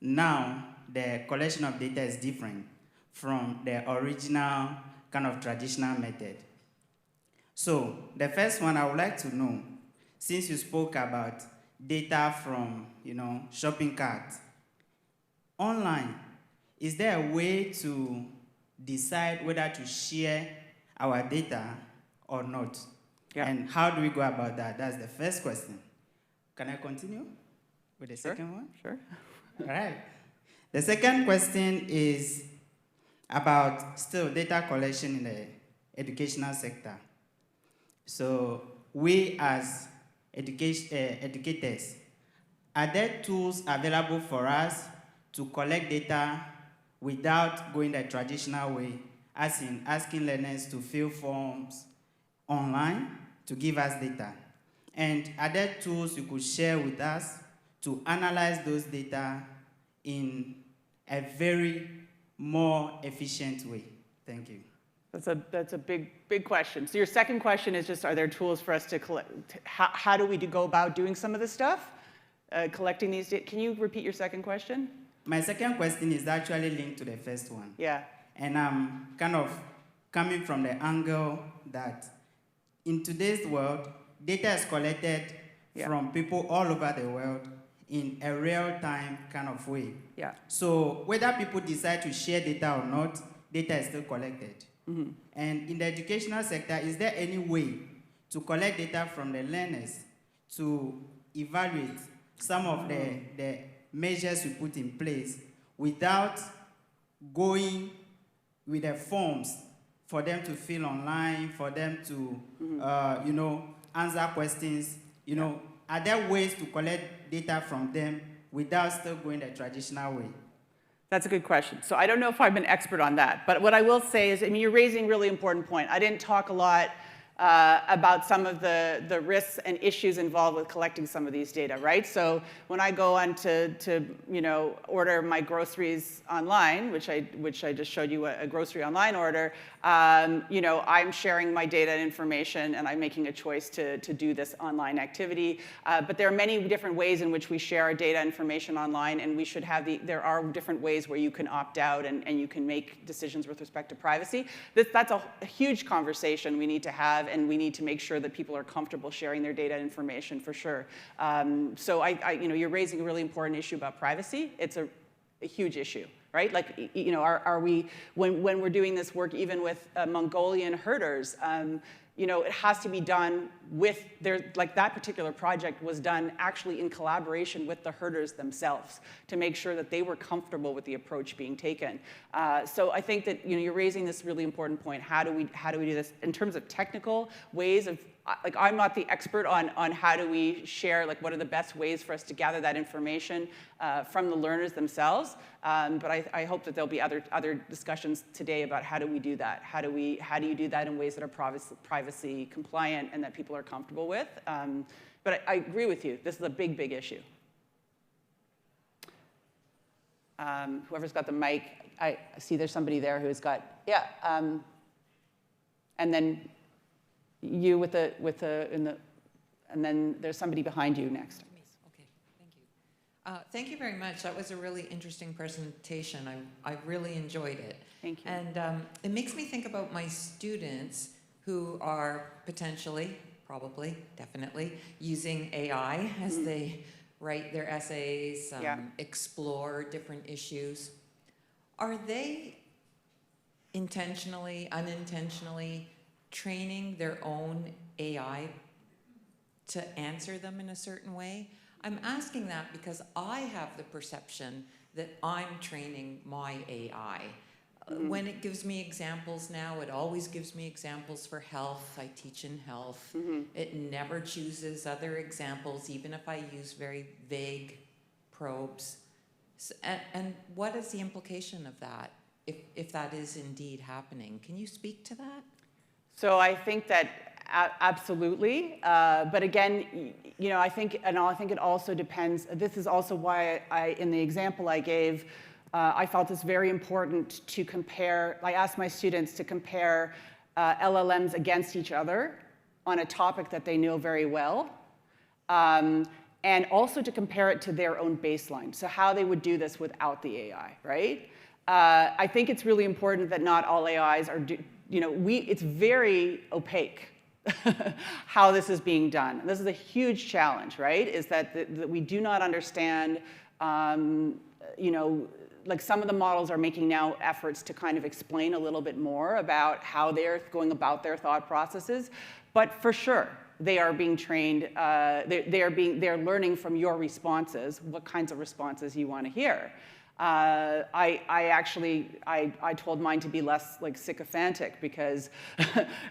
now the collection of data is different from the original kind of traditional method. So the first one I would like to know, since you spoke about data from, shopping carts, online, is there a way to decide whether to share our data or not?
Yeah.
And how do we go about that? That's the first question. Can I continue with the second one?
Sure.
All right. The second question is about still data collection in the educational sector. So we as educators, are there tools available for us to collect data without going the traditional way, as in asking learners to fill forms online to give us data? And are there tools you could share with us to analyze those data in a very more efficient way? Thank you.
That's a big question. So your second question is just, are there tools for us to collect? How do we go about doing some of this stuff? Collecting these data? Can you repeat your second question?
My second question is actually linked to the first one.
Yeah.
And I'm kind of coming from the angle that in today's world, data is collected from people all over the world in a real-time kind of way.
Yeah.
So whether people decide to share data or not, data is still collected. Mm-hmm. And in the educational sector, is there any way to collect data from the learners to evaluate some of the measures we put in place without going with the forms for them to fill online, for them to, answer questions? Are there ways to collect data from them without still going the traditional way?
That's a good question. So I don't know if I'm an expert on that, but what I will say is, you're raising a really important point. I didn't talk a lot about some of the risks and issues involved with collecting some of these data, right? So when I go on to order my groceries online, which I just showed you a grocery online order, I'm sharing my data and information, and I'm making a choice to do this online activity. But there are many different ways in which we share our data information online, and we should have there are different ways where you can opt out and you can make decisions with respect to privacy. That's a huge conversation we need to have, and we need to make sure that people are comfortable sharing their data and information for sure. So you're raising a really important issue about privacy. It's a huge issue, right? Like, are we, when we're doing this work, even with Mongolian herders, it has to be done with that particular project was done actually in collaboration with the herders themselves to make sure that they were comfortable with the approach being taken. So I think that you're raising this really important point. How do we do this in terms of technical ways of, I'm not the expert on how do we share, what are the best ways for us to gather that information from the learners themselves. But I hope that there'll be other discussions today about how do we do that? How do you do that in ways that are privacy compliant and that people are comfortable with? But I agree with you. This is a big, big issue. Whoever's got the mic, I see there's somebody there who's got, and then you and then there's somebody behind you next.
Okay, thank you. Thank you very much. That was a really interesting presentation. I really enjoyed it.
Thank you.
And it makes me think about my students who are potentially, probably, definitely, using AI as they write their essays, explore different issues. Are they intentionally, unintentionally training their own AI to answer them in a certain way? I'm asking that because I have the perception that I'm training my AI. When it gives me examples now, it always gives me examples for health. I teach in health. It never chooses other examples, even if I use very vague probes. And what is the implication of that, if that is indeed happening? Can you speak to that?
So I think that absolutely, but again, I think it also depends. This is also why in the example I gave, I felt it's very important to compare. I asked my students to compare LLMs against each other on a topic that they know very well, and also to compare it to their own baseline, so how they would do this without the AI, right? I think it's really important that not all AIs are, it's very opaque how this is being done. And this is a huge challenge, right? Is that we do not understand, like some of the models are making now efforts to kind of explain a little bit more about how they're going about their thought processes. But for sure, they are being trained, they're learning from your responses, what kinds of responses you want to hear. I told mine to be less like sycophantic because,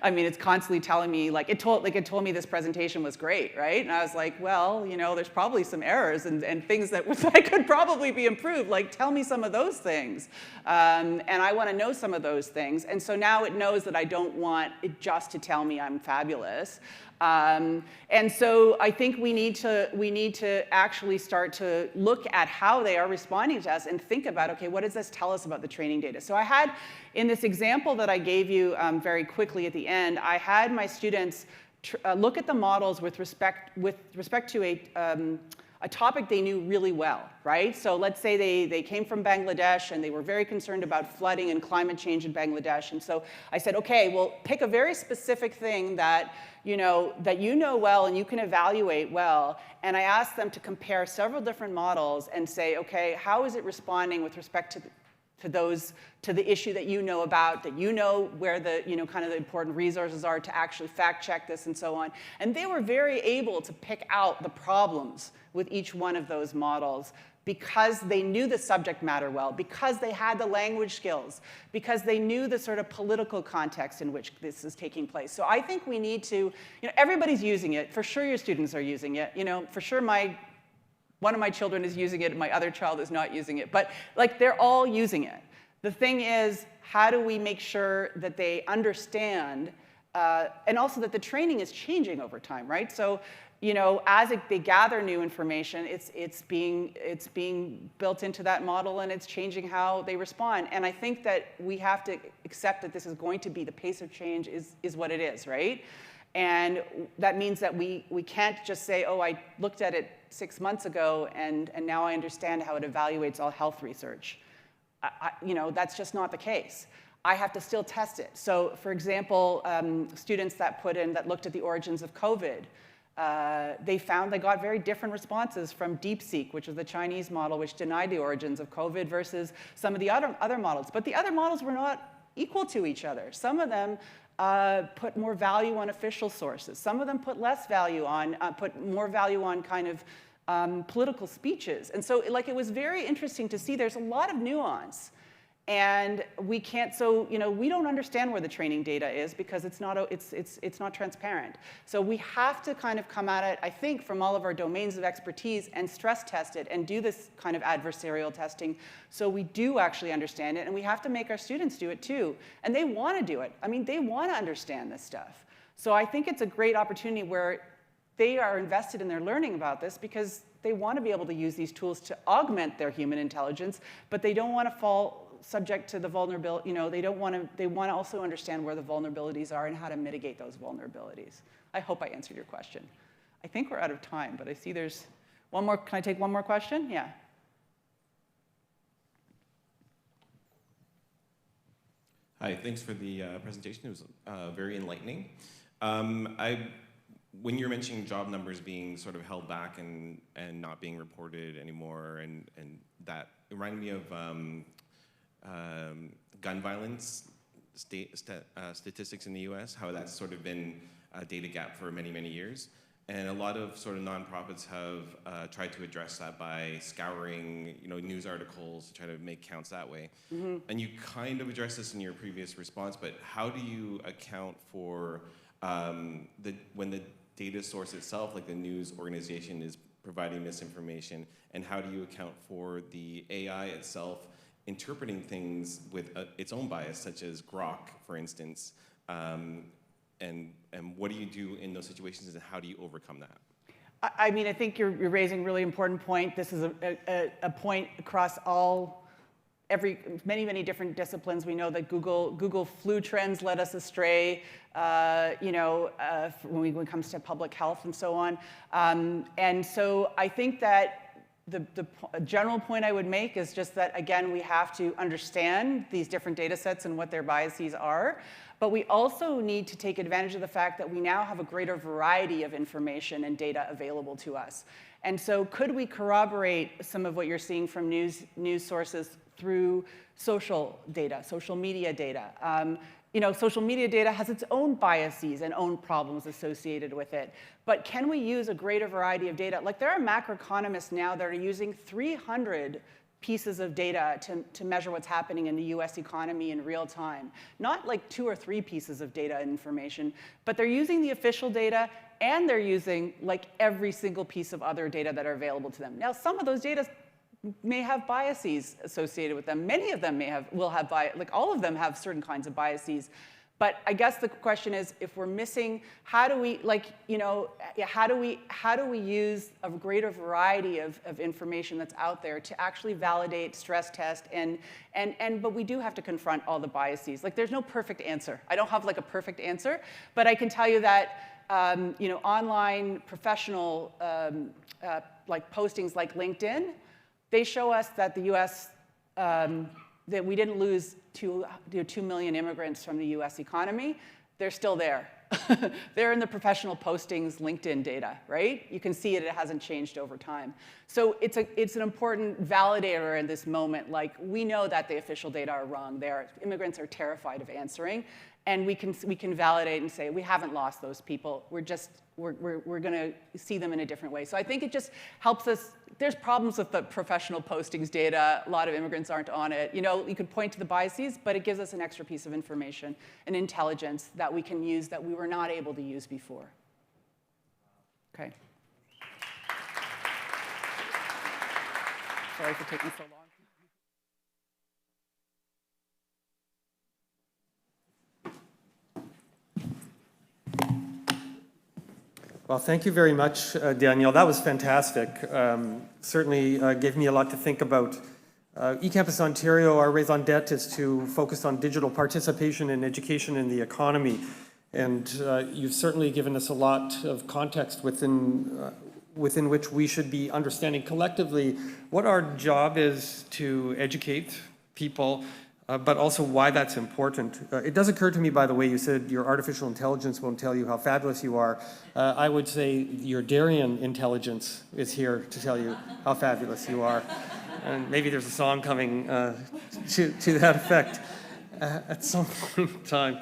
I mean, it's constantly telling me, it told me this presentation was great, right? And I was like, well, there's probably some errors and things that could probably be improved. Like, tell me some of those things. And I want to know some of those things. And so now it knows that I don't want it just to tell me I'm fabulous. And so I think we need to actually start to look at how they are responding to us and think about, okay, what does this tell us about the training data? So I had, in this example that I gave you very quickly at the end, I had my students look at the models with respect to a topic they knew really well, right? So let's say they came from Bangladesh and they were very concerned about flooding and climate change in Bangladesh. And so I said, okay, well, pick a very specific thing that you know well and you can evaluate well. And I asked them to compare several different models and say, okay, how is it responding with respect to the issue that you know about, that you know where the kind of the important resources are to actually fact check this and so on. And they were very able to pick out the problems with each one of those models because they knew the subject matter well, because they had the language skills, because they knew the sort of political context in which this is taking place. So I think we need to, everybody's using it. For sure your students are using it. For sure one of my children is using it and my other child is not using it. But they're all using it. The thing is, how do we make sure that they understand and also that the training is changing over time, right? So, as they gather new information, it's being built into that model and it's changing how they respond. And I think that we have to accept that this is going to be, the pace of change is what it is, right? And that means that we can't just say, oh, I looked at it 6 months ago and now I understand how it evaluates all health research. That's just not the case. I have to still test it. So for example, students that looked at the origins of COVID, they got very different responses from DeepSeek, which is the Chinese model, which denied the origins of COVID, versus some of the other models. But the other models were not equal to each other. Some of them put more value on official sources. Some of them put less value on, put more value on kind of political speeches. And so it was very interesting to see there's a lot of nuance. And we can't, we don't understand where the training data is because it's not transparent. So we have to kind of come at it, I think, from all of our domains of expertise and stress test it and do this kind of adversarial testing so we do actually understand it. And we have to make our students do it too. And they want to do it. I mean, they want to understand this stuff. So I think it's a great opportunity where they are invested in their learning about this because they want to be able to use these tools to augment their human intelligence, but they don't want to fall subject to the vulnerability, they want to also understand where the vulnerabilities are and how to mitigate those vulnerabilities. I hope I answered your question. I think we're out of time, but I see there's one more. Can I take one more question? Yeah.
Hi, thanks for the presentation. It was very enlightening. When you're mentioning job numbers being sort of held back and not being reported anymore, and that reminded me of gun violence statistics in the US, how that's sort of been a data gap for many, many years. And a lot of sort of nonprofits have tried to address that by scouring, news articles to try to make counts that way. Mm-hmm. And you kind of addressed this in your previous response, but how do you account for when the data source itself, like the news organization, is providing misinformation, and how do you account for the AI itself interpreting things with its own bias, such as Grok, for instance, and what do you do in those situations, and how do you overcome that?
I mean, I think you're raising a really important point. This is a point across all many, many different disciplines. We know that Google flu trends led us astray, when it comes to public health and so on. And so I think that the general point I would make is just that, again, we have to understand these different data sets and what their biases are. But we also need to take advantage of the fact that we now have a greater variety of information and data available to us. And so could we corroborate some of what you're seeing from news sources through social data, social media data? Social media data has its own biases and own problems associated with it. But can we use a greater variety of data? Like, there are macroeconomists now that are using 300 pieces of data to measure what's happening in the US economy in real time. Not like 2 or 3 pieces of data and information, but they're using the official data and they're using like every single piece of other data that are available to them. Now, some of those data may have biases associated with them. Many of them will have bias, like all of them have certain kinds of biases. But I guess the question is, if we're missing, how do we use a greater variety of information that's out there to actually validate, stress test, but we do have to confront all the biases. Like, there's no perfect answer. I don't have like a perfect answer, but I can tell you that online professional like postings like LinkedIn, they show us that the U.S. That we didn't lose 2 million immigrants from the US economy. They're still there. They're in the professional postings LinkedIn data, right? You can see it hasn't changed over time. So it's an important validator in this moment. Like, we know that the official data are wrong. Immigrants are terrified of answering. And we can validate and say, we haven't lost those people. We're going to see them in a different way. So I think it just helps us. There's problems with the professional postings data. A lot of immigrants aren't on it. You could point to the biases, but it gives us an extra piece of information and intelligence that we can use that we were not able to use before. Okay. Sorry for taking so long.
Well, thank you very much, Danielle. That was fantastic. Certainly gave me a lot to think about. eCampus Ontario, our raison d'etre is to focus on digital participation in education and the economy. And you've certainly given us a lot of context within which we should be understanding collectively what our job is to educate people, but also why that's important. It does occur to me, by the way, you said your artificial intelligence won't tell you how fabulous you are. I would say your Darien intelligence is here to tell you how fabulous you are. And maybe there's a song coming to that effect at some point in time.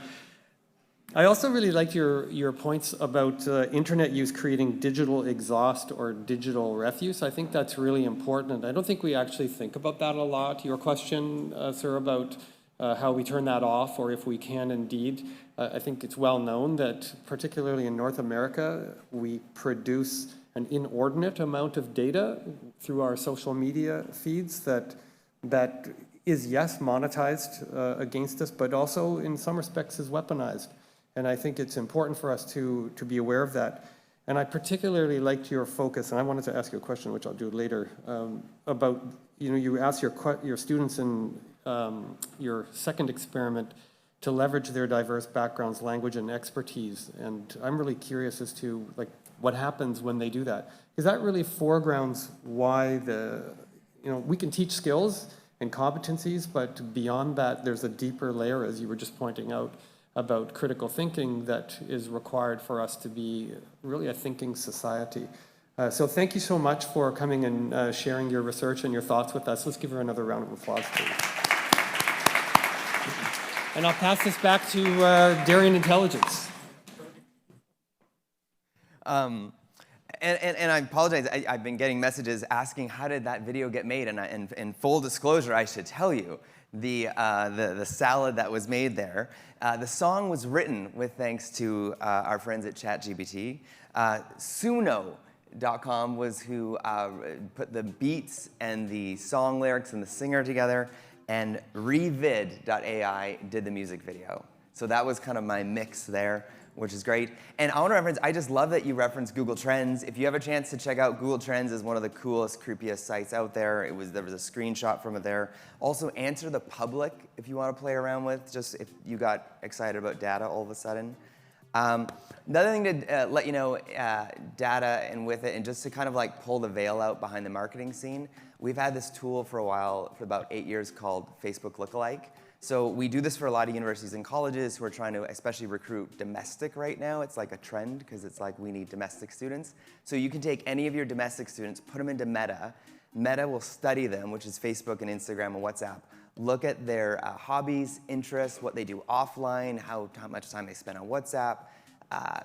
I also really liked your points about internet use creating digital exhaust or digital refuse. I think that's really important. I don't think we actually think about that a lot. Your question, sir, about how we turn that off, or if we can indeed. I think it's well known that particularly in North America, we produce an inordinate amount of data through our social media feeds that is, yes, monetized against us, but also in some respects is weaponized. And I think it's important for us to be aware of that. And I particularly liked your focus, and I wanted to ask you a question, which I'll do later, about, you asked your students in your second experiment to leverage their diverse backgrounds, language, and expertise. And I'm really curious as to what happens when they do that. Because that really foregrounds why we can teach skills and competencies, but beyond that, there's a deeper layer, as you were just pointing out, about critical thinking that is required for us to be really a thinking society. So thank you so much for coming and sharing your research and your thoughts with us. Let's give her another round of applause, please. And I'll pass this back to Darien Intelligence.
And I apologize, I've been getting messages asking how did that video get made, and in full disclosure, I should tell you, the salad that was made there. The song was written with thanks to our friends at ChatGPT. Suno.com was who put the beats and the song lyrics and the singer together, and revid.ai did the music video. So that was kind of my mix there. which is great. And I want to reference, I just love that you referenced Google Trends. If you have a chance to check out Google Trends, is one of the coolest, creepiest sites out there. There was a screenshot from it there. Also, Answer the Public, if you want to play around with, just if you got excited about data all of a sudden. Another thing to let you know, data and with it, and just to kind of like pull the veil out behind the marketing scene, we've had this tool for a while, for about 8 years, called Facebook Lookalike. So we do this for a lot of universities and colleges who are trying to especially recruit domestic right now. It's like a trend because it's like we need domestic students. So you can take any of your domestic students, put them into Meta. Meta will study them, which is Facebook and Instagram and WhatsApp. Look at their hobbies, interests, what they do offline, how much time they spend on WhatsApp,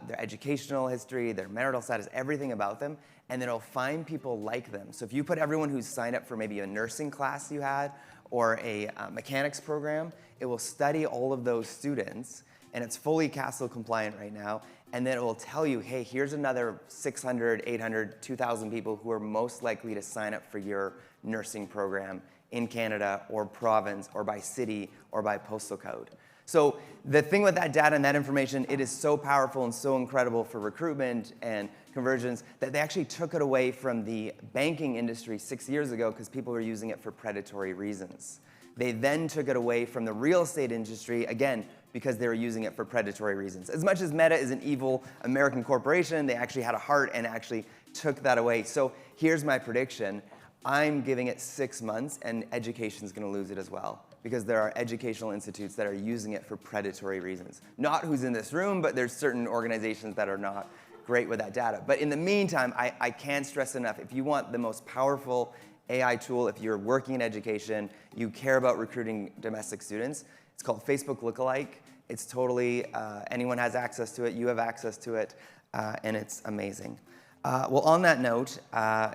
their educational history, their marital status, everything about them, and then it'll find people like them. So if you put everyone who's signed up for maybe a nursing class you had or a mechanics program, it will study all of those students, and it's fully CASEL compliant right now, and then it will tell you, hey, here's another 600, 800, 2,000 people who are most likely to sign up for your nursing program in Canada or province or by city or by postal code. So the thing with that data and that information, it is so powerful and so incredible for recruitment and conversions that they actually took it away from the banking industry 6 years ago because people were using it for predatory reasons. They then took it away from the real estate industry, again, because they were using it for predatory reasons. As much as Meta is an evil American corporation, they actually had a heart and actually took that away. So here's my prediction. I'm giving it 6 months, and education's going to lose it as well, because there are educational institutes that are using it for predatory reasons. Not who's in this room, but there's certain organizations that are not great with that data. But in the meantime, I can't stress enough, if you want the most powerful AI tool, if you're working in education, you care about recruiting domestic students, it's called Facebook Lookalike. It's totally, anyone has access to it, you have access to it, and it's amazing. Well, on that note,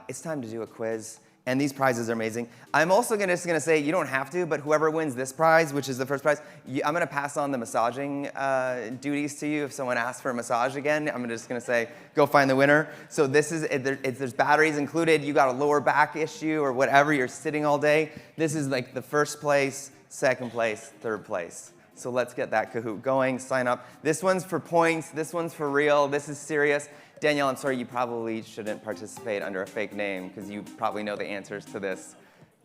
it's time to do a quiz. And these prizes are amazing. I'm also just going to say, you don't have to, but whoever wins this prize, which is the first prize, I'm going to pass on the massaging duties to you. If someone asks for a massage again, I'm just going to say, go find the winner. So this is, there's batteries included. You got a lower back issue or whatever, you're sitting all day. This is like the first place, second place, third place. So let's get that Kahoot going, sign up. This one's for points, this one's for real, this is serious. Danielle, I'm sorry, you probably shouldn't participate under a fake name because you probably know the answers to this.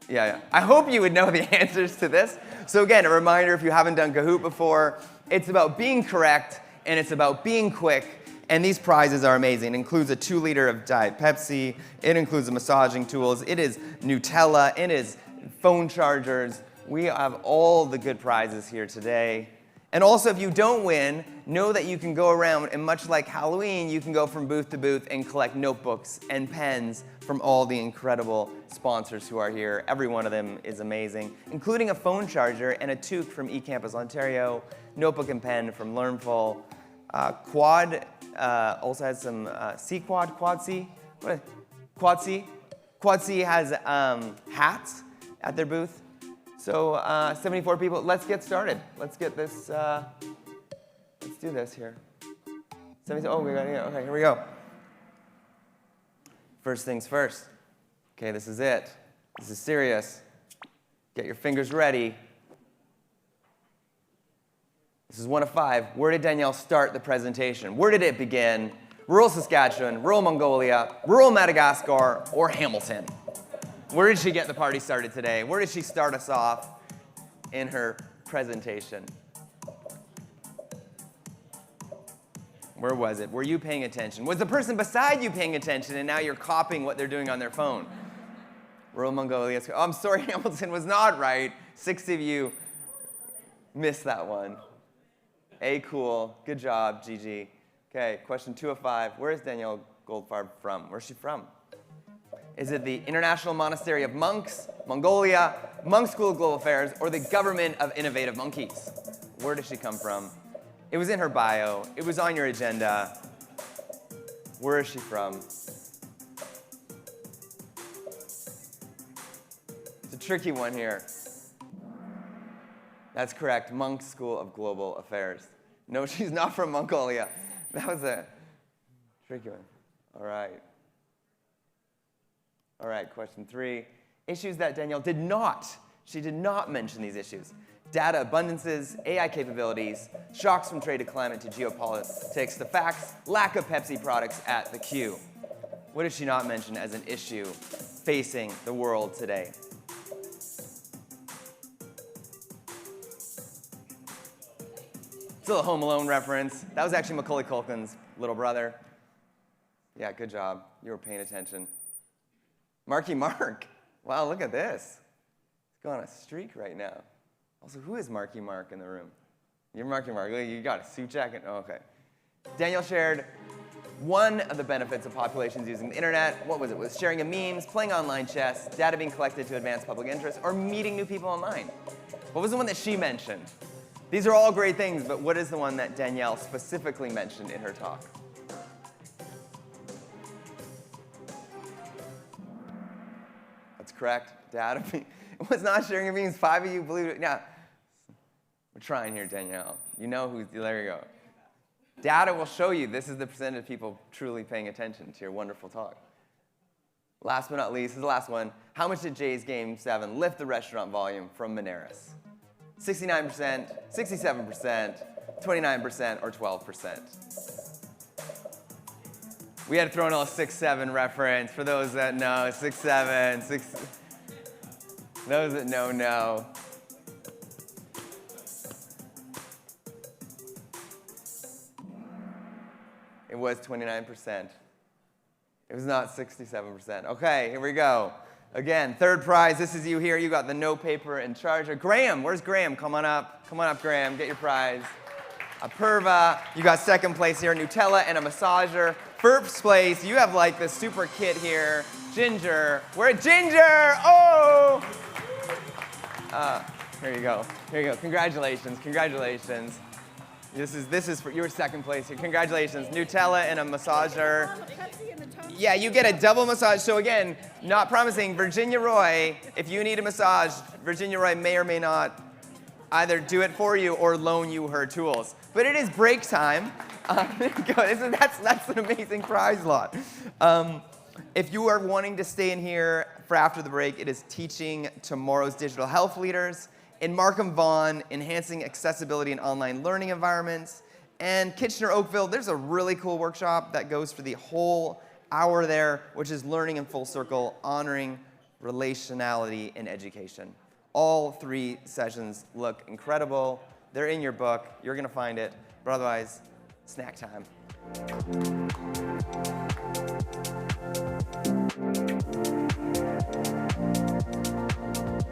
Yeah. I hope you would know the answers to this. So again, a reminder, if you haven't done Kahoot before, it's about being correct and it's about being quick. And these prizes are amazing. It includes a 2-liter of Diet Pepsi. It includes the massaging tools. It is Nutella. It is phone chargers. We have all the good prizes here today. And also, if you don't win, know that you can go around, and much like Halloween, you can go from booth to booth and collect notebooks and pens from all the incredible sponsors who are here. Every one of them is amazing, including a phone charger and a toque from eCampus Ontario, notebook and pen from Learnful. Quad also has some C-Quad, Quad C? What? Quad C? Quad C has hats at their booth. So 74 people, let's get started. Let's get this, let's do this here. Oh, we got it, okay, here we go. First things first. Okay, this is it. This is serious. Get your fingers ready. This is 1 of 5. Where did Danielle start the presentation? Where did it begin? Rural Saskatchewan, rural Mongolia, rural Madagascar, or Hamilton? Where did she get the party started today? Where did she start us off in her presentation? Where was it? Were you paying attention? Was the person beside you paying attention and now you're copying what they're doing on their phone? Rural Mongolia. Oh, I'm sorry, Hamilton was not right. 6 of you missed that one. Cool. Good job, Gigi. Okay, question 2 of 5. Where is Danielle Goldfarb from? Where's she from? Is it the International Monastery of Monks, Mongolia, Munk School of Global Affairs, or the Government of Innovative Monkeys? Where does she come from? It was in her bio. It was on your agenda. Where is she from? It's a tricky one here. That's correct, Munk School of Global Affairs. No, she's not from Mongolia. That was a tricky one. All right. All right, question 3. Issues that Danielle did not. She did not mention these issues. data abundances, AI capabilities, shocks from trade to climate to geopolitics, the facts, lack of Pepsi products at the Q. What did she not mention as an issue facing the world today? Still a Home Alone reference. That was actually Macaulay Culkin's little brother. Yeah, good job. You were paying attention. Marky Mark. Wow, look at this. He's going on a streak right now. Also, who is Marky Mark in the room? You're Marky Mark. You got a suit jacket? Oh, okay. Danielle shared one of the benefits of populations using the internet. What was it? Was sharing of memes, playing online chess, data being collected to advance public interest, or meeting new people online? What was the one that she mentioned? These are all great things, but what is the one that Danielle specifically mentioned in her talk? That's correct. Data. It was not sharing of memes. 5 of you believe it. Yeah. We're trying here, Danielle. You know who's, there you go. Data will show you this is the percentage of people truly paying attention to your wonderful talk. Last but not least, this is the last one. How much did Jay's Game 7 lift the restaurant volume from Moneris? 69%, 67%, 29%, or 12%. We had to throw in a little 6-7 reference for those that know. 6-7, 6. Those that know. It was 29%. It was not 67%. Okay, here we go. Again, third prize. This is you here. You got the no paper and charger. Graham, where's Graham? Come on up. Come on up, Graham. Get your prize. A Perva. You got second place here. Nutella and a massager. First place, you have like the super kit here. Ginger. We're at Ginger. Oh! Here you go. Here you go. Congratulations. Congratulations. This is for your second place here. Congratulations. Nutella and a massager. Yeah, you get a double massage. So again, not promising. Virginia Roy, if you need a massage, Virginia Roy may or may not either do it for you or loan you her tools. But it is break time. That's an amazing prize lot. If you are wanting to stay in here for after the break, it is teaching tomorrow's digital health leaders. In Markham Vaughan, enhancing accessibility in online learning environments. And Kitchener-Oakville, there's a really cool workshop that goes for the whole hour there, which is learning in full circle, honoring relationality in education. All 3 sessions look incredible. They're in your book. You're going to find it. But otherwise, snack time.